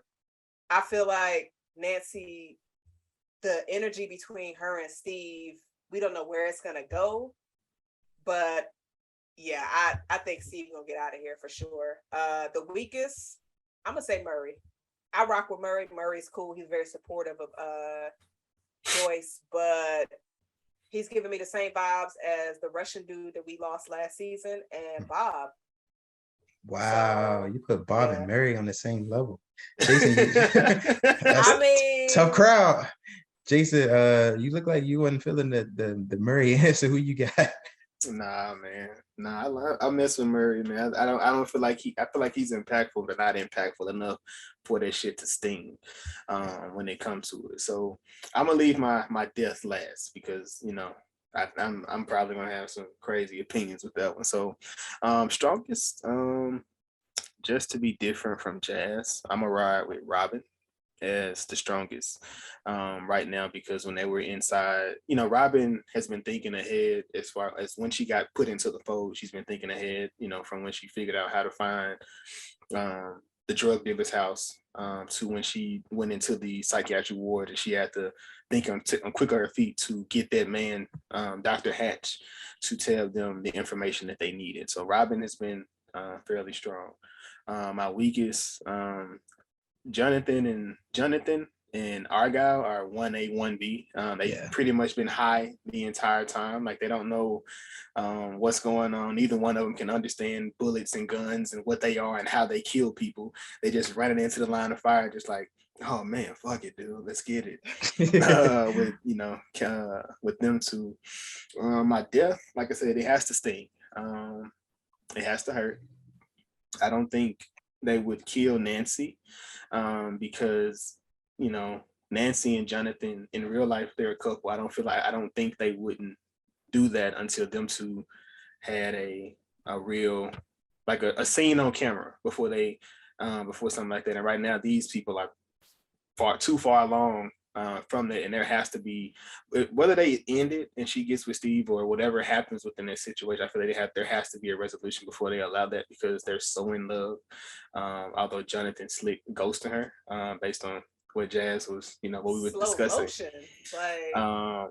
I feel like Nancy, the energy between her and Steve, we don't know where it's gonna go, but yeah, I think Steve gonna get out of here for sure. The weakest, I'm gonna say Murray. I rock with Murray. Murray's cool. He's very supportive of Joyce, but he's giving me the same vibes as the Russian dude that we lost last season and Bob. Wow, So, you put Bob yeah. and Mary on the same level. Jason, I mean, tough crowd. Jason, you look like you wasn't feeling the Murray answer. Who you got? Nah, man. Nah, I mess with Murray, man. I don't feel like I feel like he's impactful, but not impactful enough for that shit to sting when it comes to it. So I'm gonna leave my death last, because I'm probably gonna have some crazy opinions with that one. So strongest, just to be different from Jazz, I'm gonna ride with Robin as the strongest right now, because when they were inside, Robin has been thinking ahead as far as when she got put into the fold. She's been thinking ahead, from when she figured out how to find the drug dealer's house to when she went into the psychiatric ward, and she had to think on quick on her feet to get that man, Dr. Hatch, to tell them the information that they needed. So Robin has been fairly strong. My weakest, Jonathan and Argyle are 1A, 1B. They've pretty much been high the entire time. Like, they don't know what's going on. Neither one of them can understand bullets and guns and what they are and how they kill people. They just running into the line of fire, just like, oh man, fuck it, dude, let's get it. With them two. My death, like I said, it has to sting. It has to hurt. I don't think they would kill Nancy because, Nancy and Jonathan in real life, they're a couple. I don't think they wouldn't do that until them two had a real, like a scene on camera before something like that. And right now, these people are too far along from that, and there has to be, whether they end it and she gets with Steve or whatever happens within that situation, I feel like there has to be a resolution before they allow that, because they're so in love. Although Jonathan slick ghosting her based on what Jazz was, what we were discussing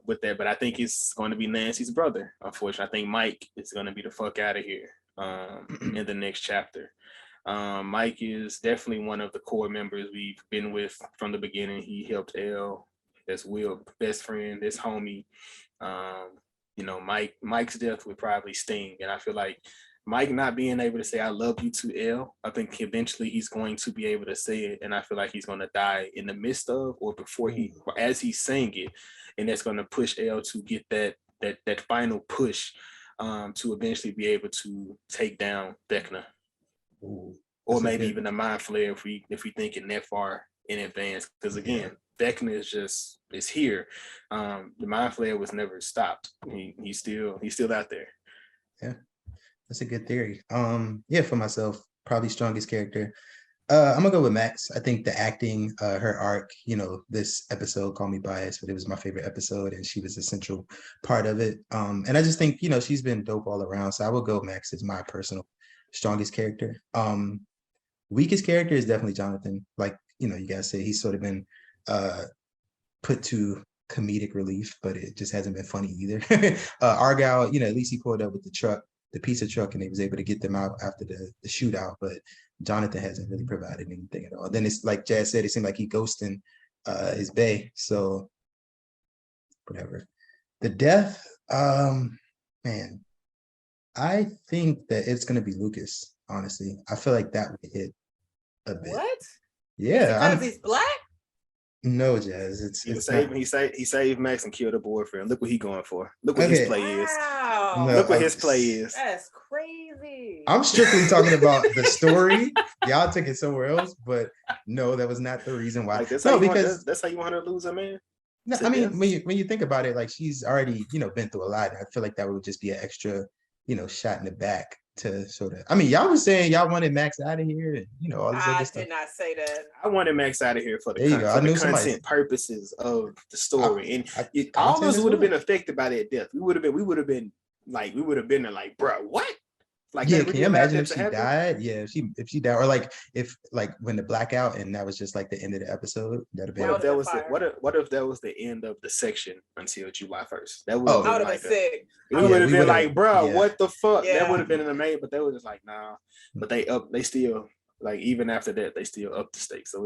with that. But I think it's going to be Nancy's brother, unfortunately. I think Mike is going to be the fuck out of here in the next chapter. Mike is definitely one of the core members we've been with from the beginning. He helped Elle. That's Will's best friend, this homie. Mike's death would probably sting. And I feel like Mike not being able to say I love you to Elle, I think eventually he's going to be able to say it. And I feel like he's going to die in the midst of or before as he's saying it. And that's going to push Elle to get that final push to eventually be able to take down Vecna. Ooh, or maybe even a mind flare if we thinking that far in advance. Because again, Vecna is here. The Mind Flayer was never stopped. He's still out there. Yeah, that's a good theory. Yeah, for myself, probably strongest character. I'm gonna go with Max. I think the acting, her arc, this episode, call me biased, but it was my favorite episode, and she was a central part of it. And I just think, she's been dope all around. So I will go Max as my personal strongest character. Weakest character is definitely Jonathan. Like, you guys say he's sort of been put to comedic relief, but it just hasn't been funny either. Argyle, at least he pulled up with the pizza truck, and he was able to get them out after the shootout. But Jonathan hasn't really provided anything at all. Then it's like Jazz said, it seemed like he ghosting his bae. So whatever. The death, man, I think that it's gonna be Lucas. Honestly, I feel like that would hit a bit. What? Yeah, because he's black. No, Jazz. He saved Max and killed a boyfriend. Look what he going for. Look what his play is. Wow. Look what his play is. That's crazy. I'm strictly talking about the story. Y'all took it somewhere else, but no, that was not the reason why. Like, that's no, because that's how you want her to lose her man. No, I mean, when you think about it, like she's already, been through a lot. I feel like that would just be an extra, shot in the back to sort of. I mean, y'all was saying y'all wanted Max out of here, and all this other stuff. I did not say that. I wanted Max out of here for the content purposes of the story, all of us would have been affected by that death. We would have been there, like, bro, what? Like, yeah, can you imagine if she died? Yeah, if she died, or if when the blackout and that was just like the end of the episode, that'd have been. What if that was the end of the section until July 1st? That would have been sick. We would have been like, bro, what the fuck? Yeah. That would have been amazing, but they were just like, nah. But they still, like, even after that, they still up the stakes. So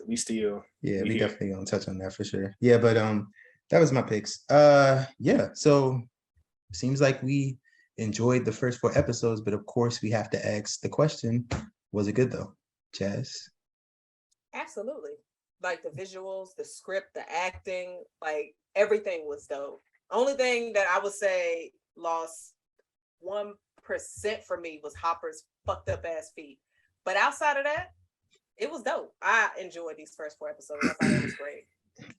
we still. Yeah, we definitely gonna touch on that for sure. Yeah, but that was my picks. Yeah, so seems like we enjoyed the first 4 episodes, but of course we have to ask the question, was it good though? Jazz? Absolutely. Like the visuals, the script, the acting, like everything was dope. Only thing that I would say lost 1% for me was Hopper's fucked up ass feet. But outside of that, it was dope. I enjoyed these first 4 episodes. I thought it was great.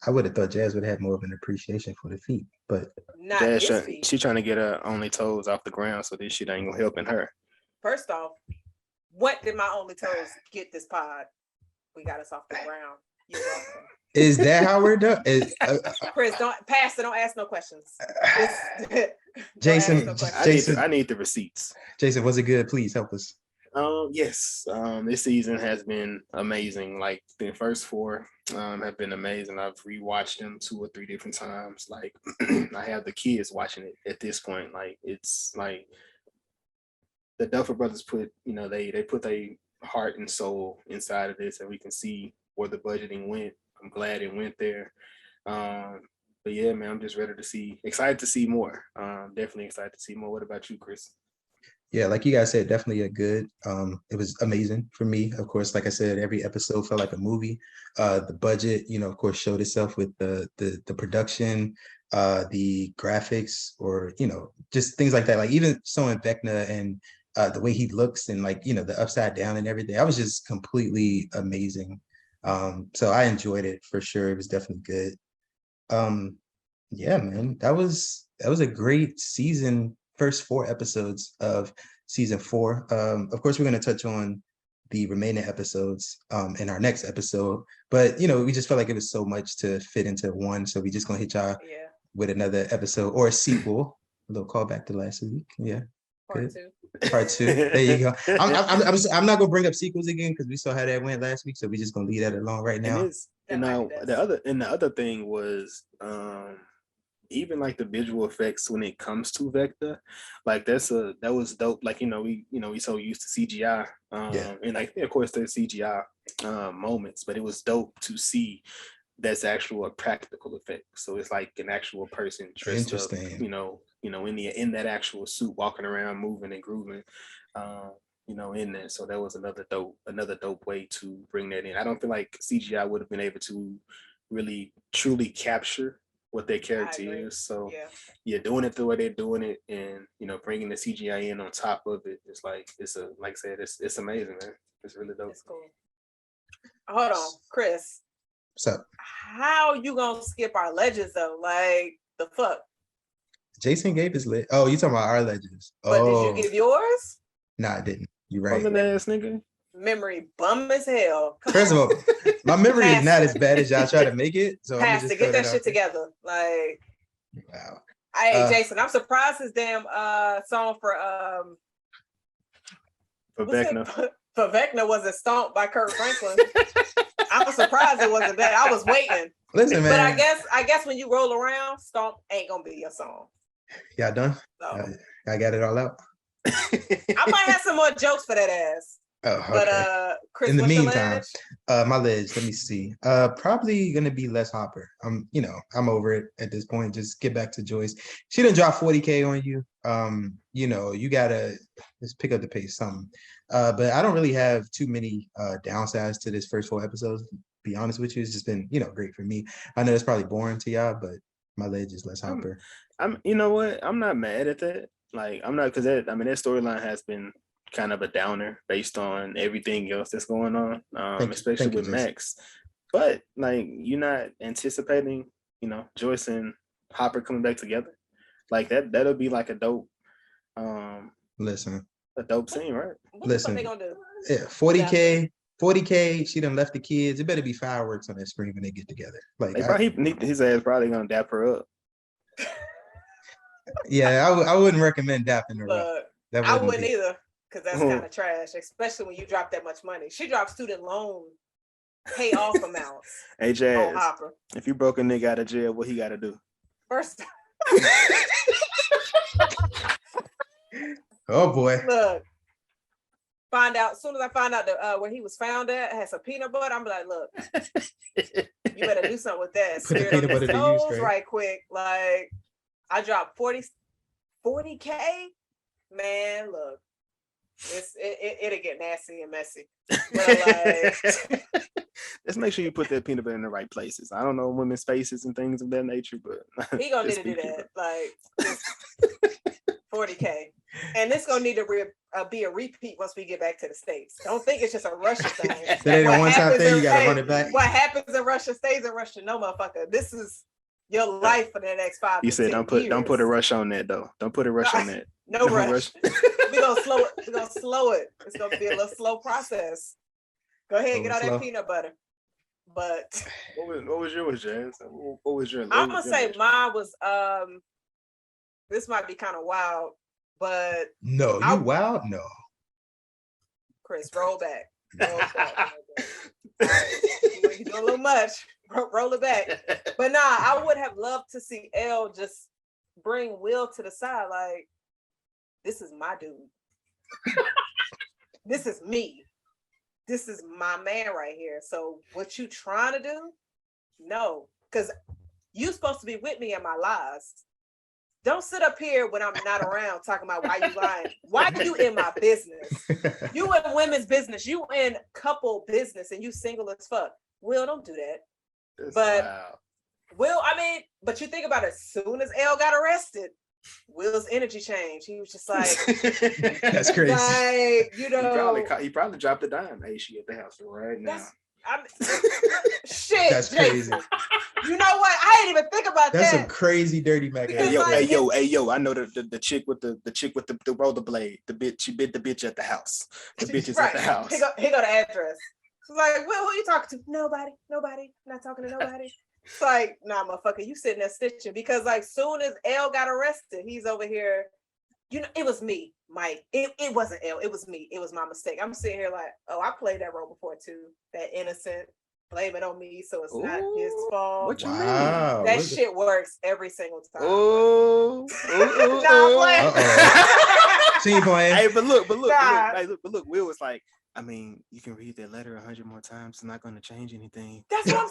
I would have thought Jazz would have more of an appreciation for the feet, but not Jazz his feet. She trying to get her only toes off the ground, so this shit ain't gonna helping her. First off, what did my only toes get this pod? We got us off the ground. You're welcome. Is that how we're done? Chris, don't ask no questions. Jason, I need the receipts. Jason, was it good? Please help us. Yes. This season has been amazing. Like, the first 4 have been amazing. I've rewatched them 2 or 3 different times. Like, I have the kids watching it at this point. Like, it's like the Duffer Brothers put, they put their heart and soul inside of this, and we can see where the budgeting went. I'm glad it went there. But yeah, man, I'm just excited to see more. Definitely excited to see more. What about you, Chris? Yeah, like you guys said, definitely a good. It was amazing for me. Of course, like I said, every episode felt like a movie. The budget, of course, showed itself with the production, the graphics, or just things like that. Like even showing Vecna and the way he looks, and the upside down and everything. I was just completely amazing. So I enjoyed it for sure. It was definitely good. Yeah, man, that was a great season. First 4 episodes of season 4. Of course, we're going to touch on the remaining episodes in our next episode, but we just felt like it was so much to fit into one, so we just gonna hit y'all with another episode or a sequel. A little callback to last week. Yeah, Part 2. There you go. I'm not gonna bring up sequels again because we saw how that went last week, so we just gonna leave that alone right now. The other thing was even like the visual effects when it comes to Vector, like that was dope. Like, we so used to CGI, and like, of course there's CGI moments, but it was dope to see that's actual practical effect. So it's like an actual person dressed up, in that actual suit, walking around, moving and grooving, in there. So that was another dope way to bring that in. I don't feel like CGI would have been able to really truly capture what their character is. So doing it the way they're doing it, and bringing the CGI in on top of it, it's like like I said, it's amazing, man. It's really dope. It's cool. Hold on, Chris. What's up? How you gonna skip our legends though? Like the fuck? Jason gave his leg. Oh, you talking about our legends? But Oh, did you give yours? no, I didn't. You're right. Fucking ass nigga. Memory bum as hell. Come First of all, my memory is not as bad as y'all try to make it. So I'm Pastor, just get that shit together. Like, wow. hey, Jason, I'm surprised his damn song for Venca. For Vecna wasn't Stomp by Kurt Franklin. I'm surprised it wasn't that. I was waiting. Listen, man. But I guess when you roll around, Stomp ain't gonna be your song. Y'all done? So. I got it all out. I might have some more jokes for that ass. Oh, okay. But Chris, in the what's your meantime, ledge? my ledge, let me see. Probably gonna be less Hopper. I'm over it at this point. Just get back to Joyce. She didn't drop 40K on you. You gotta just pick up the pace some. But I don't really have too many downsides to this first 4 episodes. To be honest with you, it's just been great for me. I know it's probably boring to y'all, but my ledge is less Hopper. You know what? I'm not mad at that. Like I'm not, because that storyline has been kind of a downer based on everything else that's going on, especially with Max. But like, you're not anticipating, Joyce and Hopper coming back together. Like that'll be like a dope. Listen, a dope scene, right? What the fuck they gonna do? Yeah, 40K. She done left the kids. It better be fireworks on that screen when they get together. Like his ass probably gonna dap her up. Yeah, I wouldn't recommend dapping her up. I wouldn't either, because that's kind of trash, especially when you drop that much money. She dropped student loan payoff amounts. Hey, Jazz, on Hopper. If you broke a nigga out of jail, what he got to do? First, oh boy. Look, as soon as I find out that where he was found at has some peanut butter, I'm like, look, you better do something with that. Put the peanut butter to use right quick. Like, I dropped 40K. Man, look, it'll get nasty and messy. But like, let's make sure you put that peanut butter in the right places. I don't know women's faces and things of that nature, but he gonna need to do that. Like 40K, and this gonna need to be a repeat once we get back to the States. Don't think it's just a Russia thing. That ain't a one-time thing. You gotta run it back. What happens in Russia stays in Russia. No, motherfucker. This is your life for the next 5 You said don't put a rush on that though. Don't put a rush on that. No rush. We're gonna slow it. We're gonna slow it. It's gonna be a little slow process. Go ahead, get all that peanut butter. But what was yours, Jazz? What was your? I'm gonna say mine was this might be kind of wild, but no, you wild? No. Chris, roll back. Roll back. You're doing a little much. Roll it back. But nah, I would have loved to see Elle just bring Will to the side. Like, this is my dude. This is me. This is my man right here. So what you trying to do? No, because you supposed to be with me in my lies. Don't sit up here when I'm not around talking about why you lying. Why you in my business? You in women's business. You in couple business, and you single as fuck. Will, don't do that. But you think about it, as soon as Elle got arrested, Will's energy changed. He was just like, that's crazy. Like, he probably dropped a dime. Hey, she at the house right now. Shit, that's crazy. You know what? I didn't even think about that. That's some crazy dirty Mac. Hey yo! I know the chick with the rollerblade. The bitch, she bit the bitch at the house. The bitch is at the house. He got the address. She's like, Will, who you talking to? Nobody. Not talking to nobody. It's like, nah, motherfucker, you sitting there stitching, because like soon as Elle got arrested, he's over here. It was me, Mike. It wasn't Elle. It was me. It was my mistake. I'm sitting here like, oh, I played that role before too. That innocent, blame it on me, so it's not his fault. What you mean? That shit works every single time. Oh, she ain't playing. Hey, but look, Will was like, I mean, you can read that letter 100 more times. It's not going to change anything. That's what I'm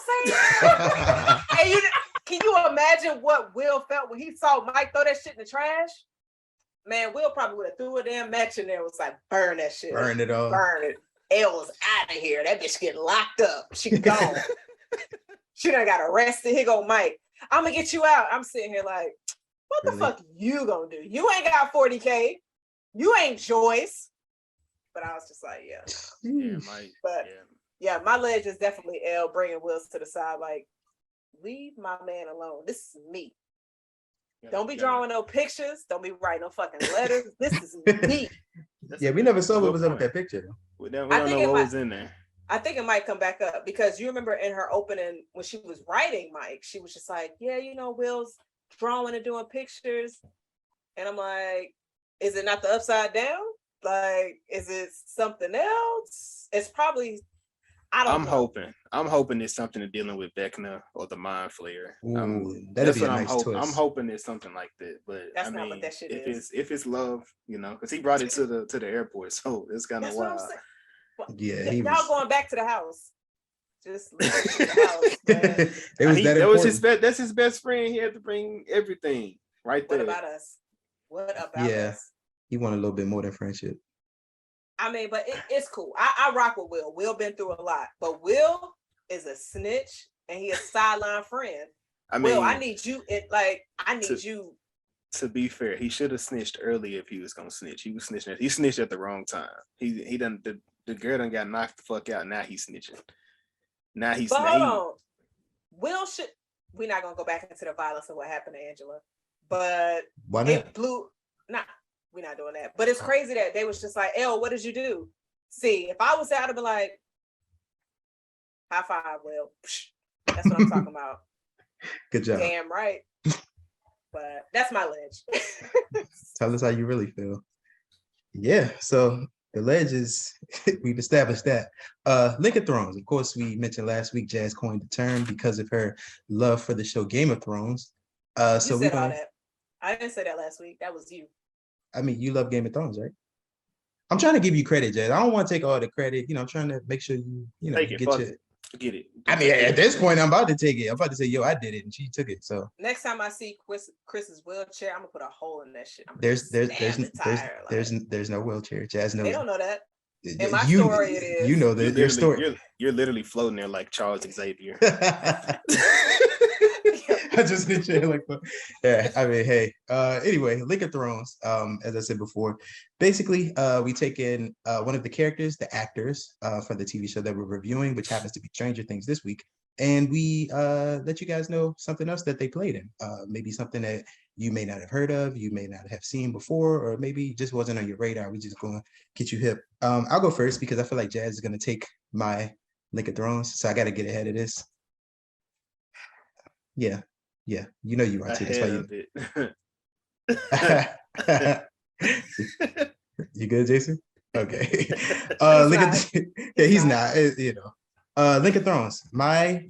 saying. And can you imagine what Will felt when he saw Mike throw that shit in the trash? Man, Will probably would have threw a damn match in there. Was like, burn that shit. Burn it all. Burn it. Elle was out of here. That bitch getting locked up. She gone. She done got arrested. Here go Mike. I'm gonna get you out. I'm sitting here like, what the fuck you gonna do? You ain't got 40K. You ain't Joyce. But I was just like, yeah, Mike. But Yeah, my ledge is definitely L bringing Wills to the side. Like, leave my man alone. This is me. Don't be drawing no pictures. Don't be writing no fucking letters. This is me. Yeah, we never saw what was up with that picture. We don't know what was in there. I think it might come back up because you remember in her opening when she was writing Mike, she was just like, yeah, you know, Will's drawing and doing pictures. And I'm like, is it not the upside down? Like, is it something else? It's probably, I don't know. I'm hoping it's something to dealing with Vecna or the Mind Flayer. That'd be a nice twist. I'm hoping it's something like that. But that's not what that shit is. If it's love, you know, because he brought it to the airport, so it's kind of wild. Well, yeah, y'all going back to the house. Just leave it to the house. That's his best friend. He had to bring everything right there. What about us? What about us? He wanted a little bit more than friendship. I mean, but it's cool. I rock with Will. Will been through a lot, but Will is a snitch and he a sideline friend. I mean, Will, I need you. You. To be fair, he should have snitched early if he was gonna snitch. He was snitching. He snitched at the wrong time. He done the girl done got knocked the fuck out. Now he's snitching. Now he's. But hold on. Will should. We're not gonna go back into the violence of what happened to Angela, but why not? It blew. Nah, we're not doing that. But it's crazy that they was just like, "L, what did you do?" See, if I was there, I'd have been like, "High five, Will." That's what I'm talking about. Good job. Damn right. But that's my ledge. Tell us how you really feel. Yeah, so the ledge is, we've established that. Link of Thrones, of course, we mentioned last week, Jazz coined the term because of her love for the show Game of Thrones. You said all that. I didn't say that last week. That was you. I mean, you love Game of Thrones, right? I'm trying to give you credit, Jazz. I don't want to take all the credit. You know, I'm trying to make sure you know, get it. I mean, at this point, I'm about to take it. I'm about to say, yo, I did it, and she took it. So next time I see Chris's wheelchair, I'm gonna put a hole in that shit. There's no wheelchair. Jazz knows. They don't know that. In my story, it is. You know that your story. You're literally floating there like Charles Xavier. I just did shit like that. Yeah, I mean, hey. Anyway, Link of Thrones. As I said before, basically, we take in one of the characters, the actors, for the TV show that we're reviewing, which happens to be Stranger Things this week, and we let you guys know something else that they played in. Maybe something that you may not have heard of, you may not have seen before, or maybe just wasn't on your radar. We're just gonna get you hip. I'll go first because I feel like Jazz is gonna take my Link of Thrones, so I got to get ahead of this. Yeah, you know you are too. That's why you good, Jason? Okay. He's not. You know, Link of Thrones. My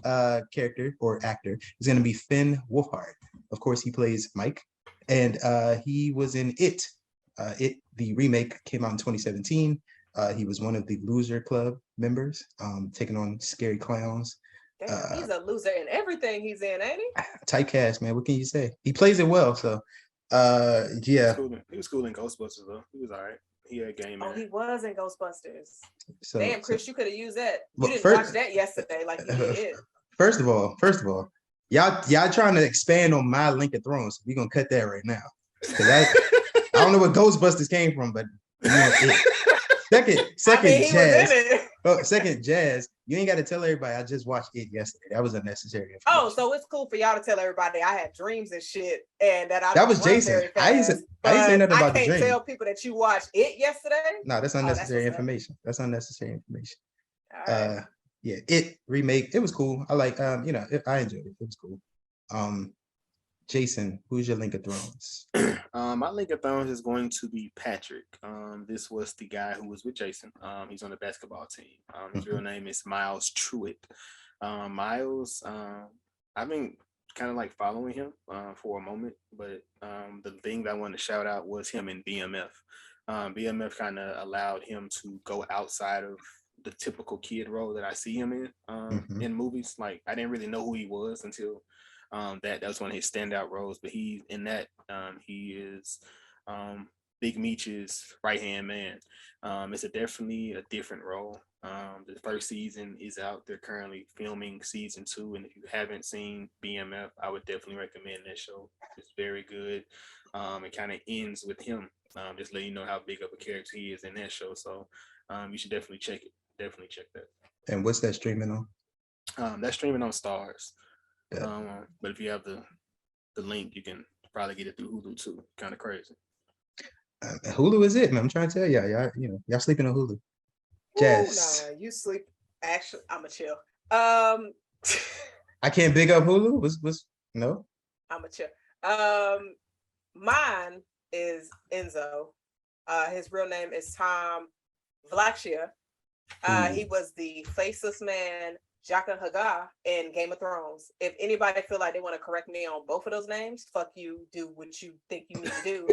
character or actor is going to be Finn Wolfhard. Of course, he plays Mike, and he was in It. The remake came out in 2017. He was one of the Loser Club members, taking on scary clowns. Damn, he's a loser in everything he's in, ain't he? Typecast, man. What can you say? He plays it well. So, yeah. He was cool in Ghostbusters, though. He was all right. He had game. Oh, he was in Ghostbusters. So, damn, Chris, you could have used that. You didn't watch that yesterday, like you did. First of all, y'all trying to expand on my Link of Thrones. We're gonna cut that right now. Because I don't know what Ghostbusters came from, but you know, second Jazz. You ain't got to tell everybody. I just watched It yesterday. That was unnecessary. Oh, so it's cool for y'all to tell everybody I had dreams and shit, and that was Jason. I didn't say nothing about the dream. I can't tell people that you watched It yesterday. No, that's unnecessary information. That's unnecessary information. All right. Yeah, It remake. It was cool. I like. You know, I enjoyed it. It was cool. Jason, who's your Link of Thrones? My Link of Thrones is going to be Patrick. This was the guy who was with Jason. He's on the basketball team. His real name is Miles Truitt. Miles, I've been kind of like following him for a moment, but the thing that I wanted to shout out was him in BMF. BMF kind of allowed him to go outside of the typical kid role that I see him in movies. Like, I didn't really know who he was until that was one of his standout roles, but he he is Big Meech's right-hand man. It's definitely a different role. The first season is out. They're currently filming season 2, and if you haven't seen BMF, I would definitely recommend that show. It's very good. It kind of ends with him, just letting you know how big of a character he is in that show. So you should definitely check it. definitely check that. And what's that streaming on? That's streaming on Stars. Yeah. But if you have the link, you can probably get it through Hulu too. Kind of crazy. Hulu is it, man. I'm trying to tell y'all sleeping on Hulu. Jess. Nah, you sleep. Actually, I'ma chill. I can't big up Hulu. What's no? I'ma chill. Mine is Enzo. His real name is Tom Vlachia. He was the faceless man, Jaka Haga, in Game of Thrones. If anybody feel like they want to correct me on both of those names, fuck you, do what you think you need to do.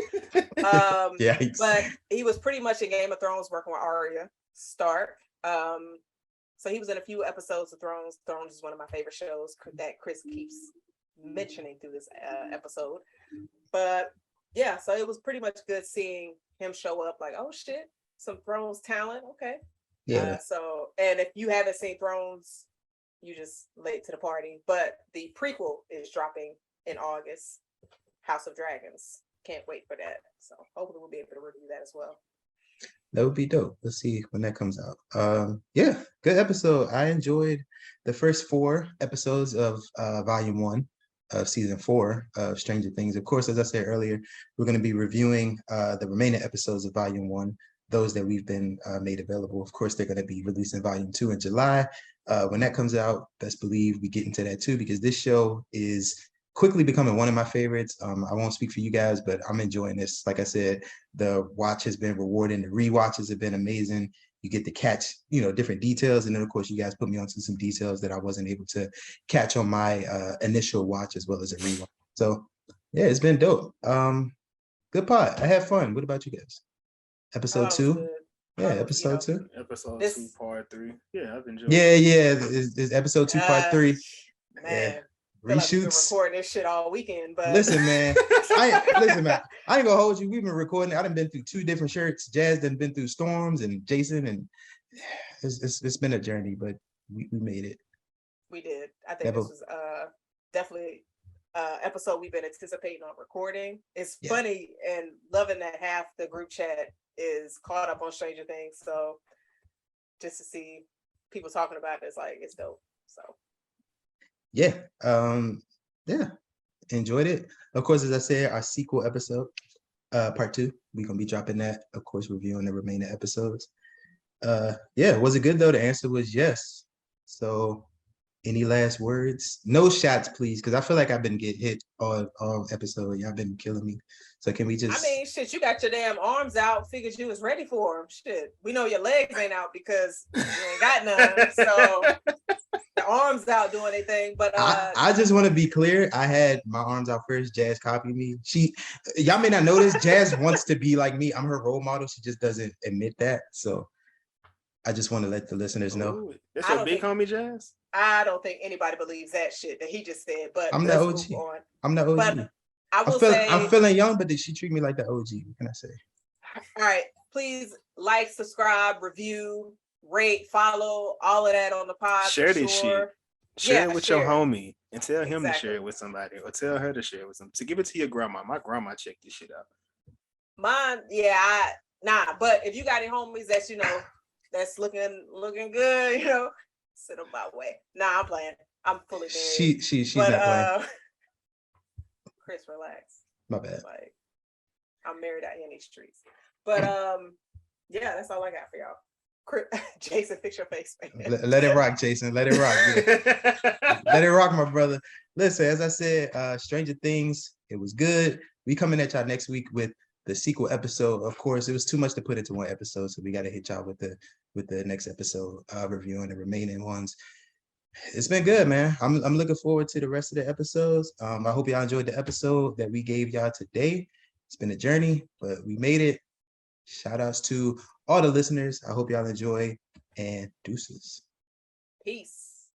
But he was pretty much in Game of Thrones working with Arya Stark. So he was in a few episodes of Thrones. Thrones is one of my favorite shows that Chris keeps mentioning through this episode. But yeah, so it was pretty much good seeing him show up like, oh shit, some Thrones talent. Okay. Yeah. So, and if you haven't seen Thrones, you just late to the party. But the prequel is dropping in August, House of Dragons. Can't wait for that. So hopefully we'll be able to review that as well. That would be dope. Let's see when that comes out. Yeah, good episode. I enjoyed the first 4 episodes of volume 1 of season 4 of Stranger Things. Of course, as I said earlier, we're going to be reviewing the remaining episodes of volume 1, those that we've been made available. Of course, they're going to be releasing volume 2 in July. When that comes out, best believe we get into that too, because this show is quickly becoming one of my favorites. I won't speak for you guys, but I'm enjoying this. Like I said, the watch has been rewarding. The rewatches have been amazing. You get to catch, different details. And then of course you guys put me onto some details that I wasn't able to catch on my initial watch as well as a rewatch. So yeah, it's been dope. Good pod. I had fun. What about you guys? Episode 2? Yeah, episode 2. Episode 2, part 3. Yeah, I've enjoyed it. Is episode 2, part 3. Man. Yeah. Reshoots. Like we've been recording this shit all weekend, but listen, man. I ain't gonna hold you. We've been recording. I done been through 2 different shirts. Jazz done been through storms, and Jason, and it's been a journey, but we made it. We did. I think this was definitely episode we've been anticipating on recording. It's funny and loving that half the group chat is caught up on Stranger Things. So just to see people talking about it, it's dope. So yeah, enjoyed it. Of course, as I said, our sequel episode, part 2, we're gonna be dropping that. Of course, reviewing the remaining episodes. Was it good though? The answer was yes. So any last words? No shots, please, because I feel like I've been getting hit all episode. Y'all been killing me. So can we just? I mean, shit, you got your damn arms out. Figured you was ready for them. Shit, we know your legs ain't out because you ain't got none. So the arms out doing anything. But I just want to be clear. I had my arms out first. Jazz copied me. Y'all may not notice. Jazz wants to be like me. I'm her role model. She just doesn't admit that. So I just want to let the listeners know. Ooh, that's your big homie, Jazz. I don't think anybody believes that shit that he just said. But I'm the OG. I'm the OG. But I'm feeling young, but did she treat me like the OG? What can I say? All right. Please like, subscribe, review, rate, follow, all of that on the pod. Share this shit. Share it with your homie and tell him to share it with somebody, or tell her to share it with somebody. So give it to your grandma. My grandma checked this shit out. Mine, but if you got any homies that that's looking good, sit on my way. Nah, I'm playing. I'm fully married. She's not playing. Chris, relax. My bad. Like, I'm married out here in these streets. But that's all I got for y'all. Jason, fix your face, man. Let it rock, Jason. Let it rock. Let it rock, my brother. Listen, as I said, Stranger Things, it was good. We coming at y'all next week with the sequel episode. Of course, it was too much to put into one episode, so we got to hit y'all with the next episode, reviewing the remaining ones. It's been good, man. I'm looking forward to the rest of the episodes. I hope y'all enjoyed the episode that we gave y'all today. It's been a journey, but we made it. Shout outs to all the listeners. I hope y'all enjoy, and deuces. Peace.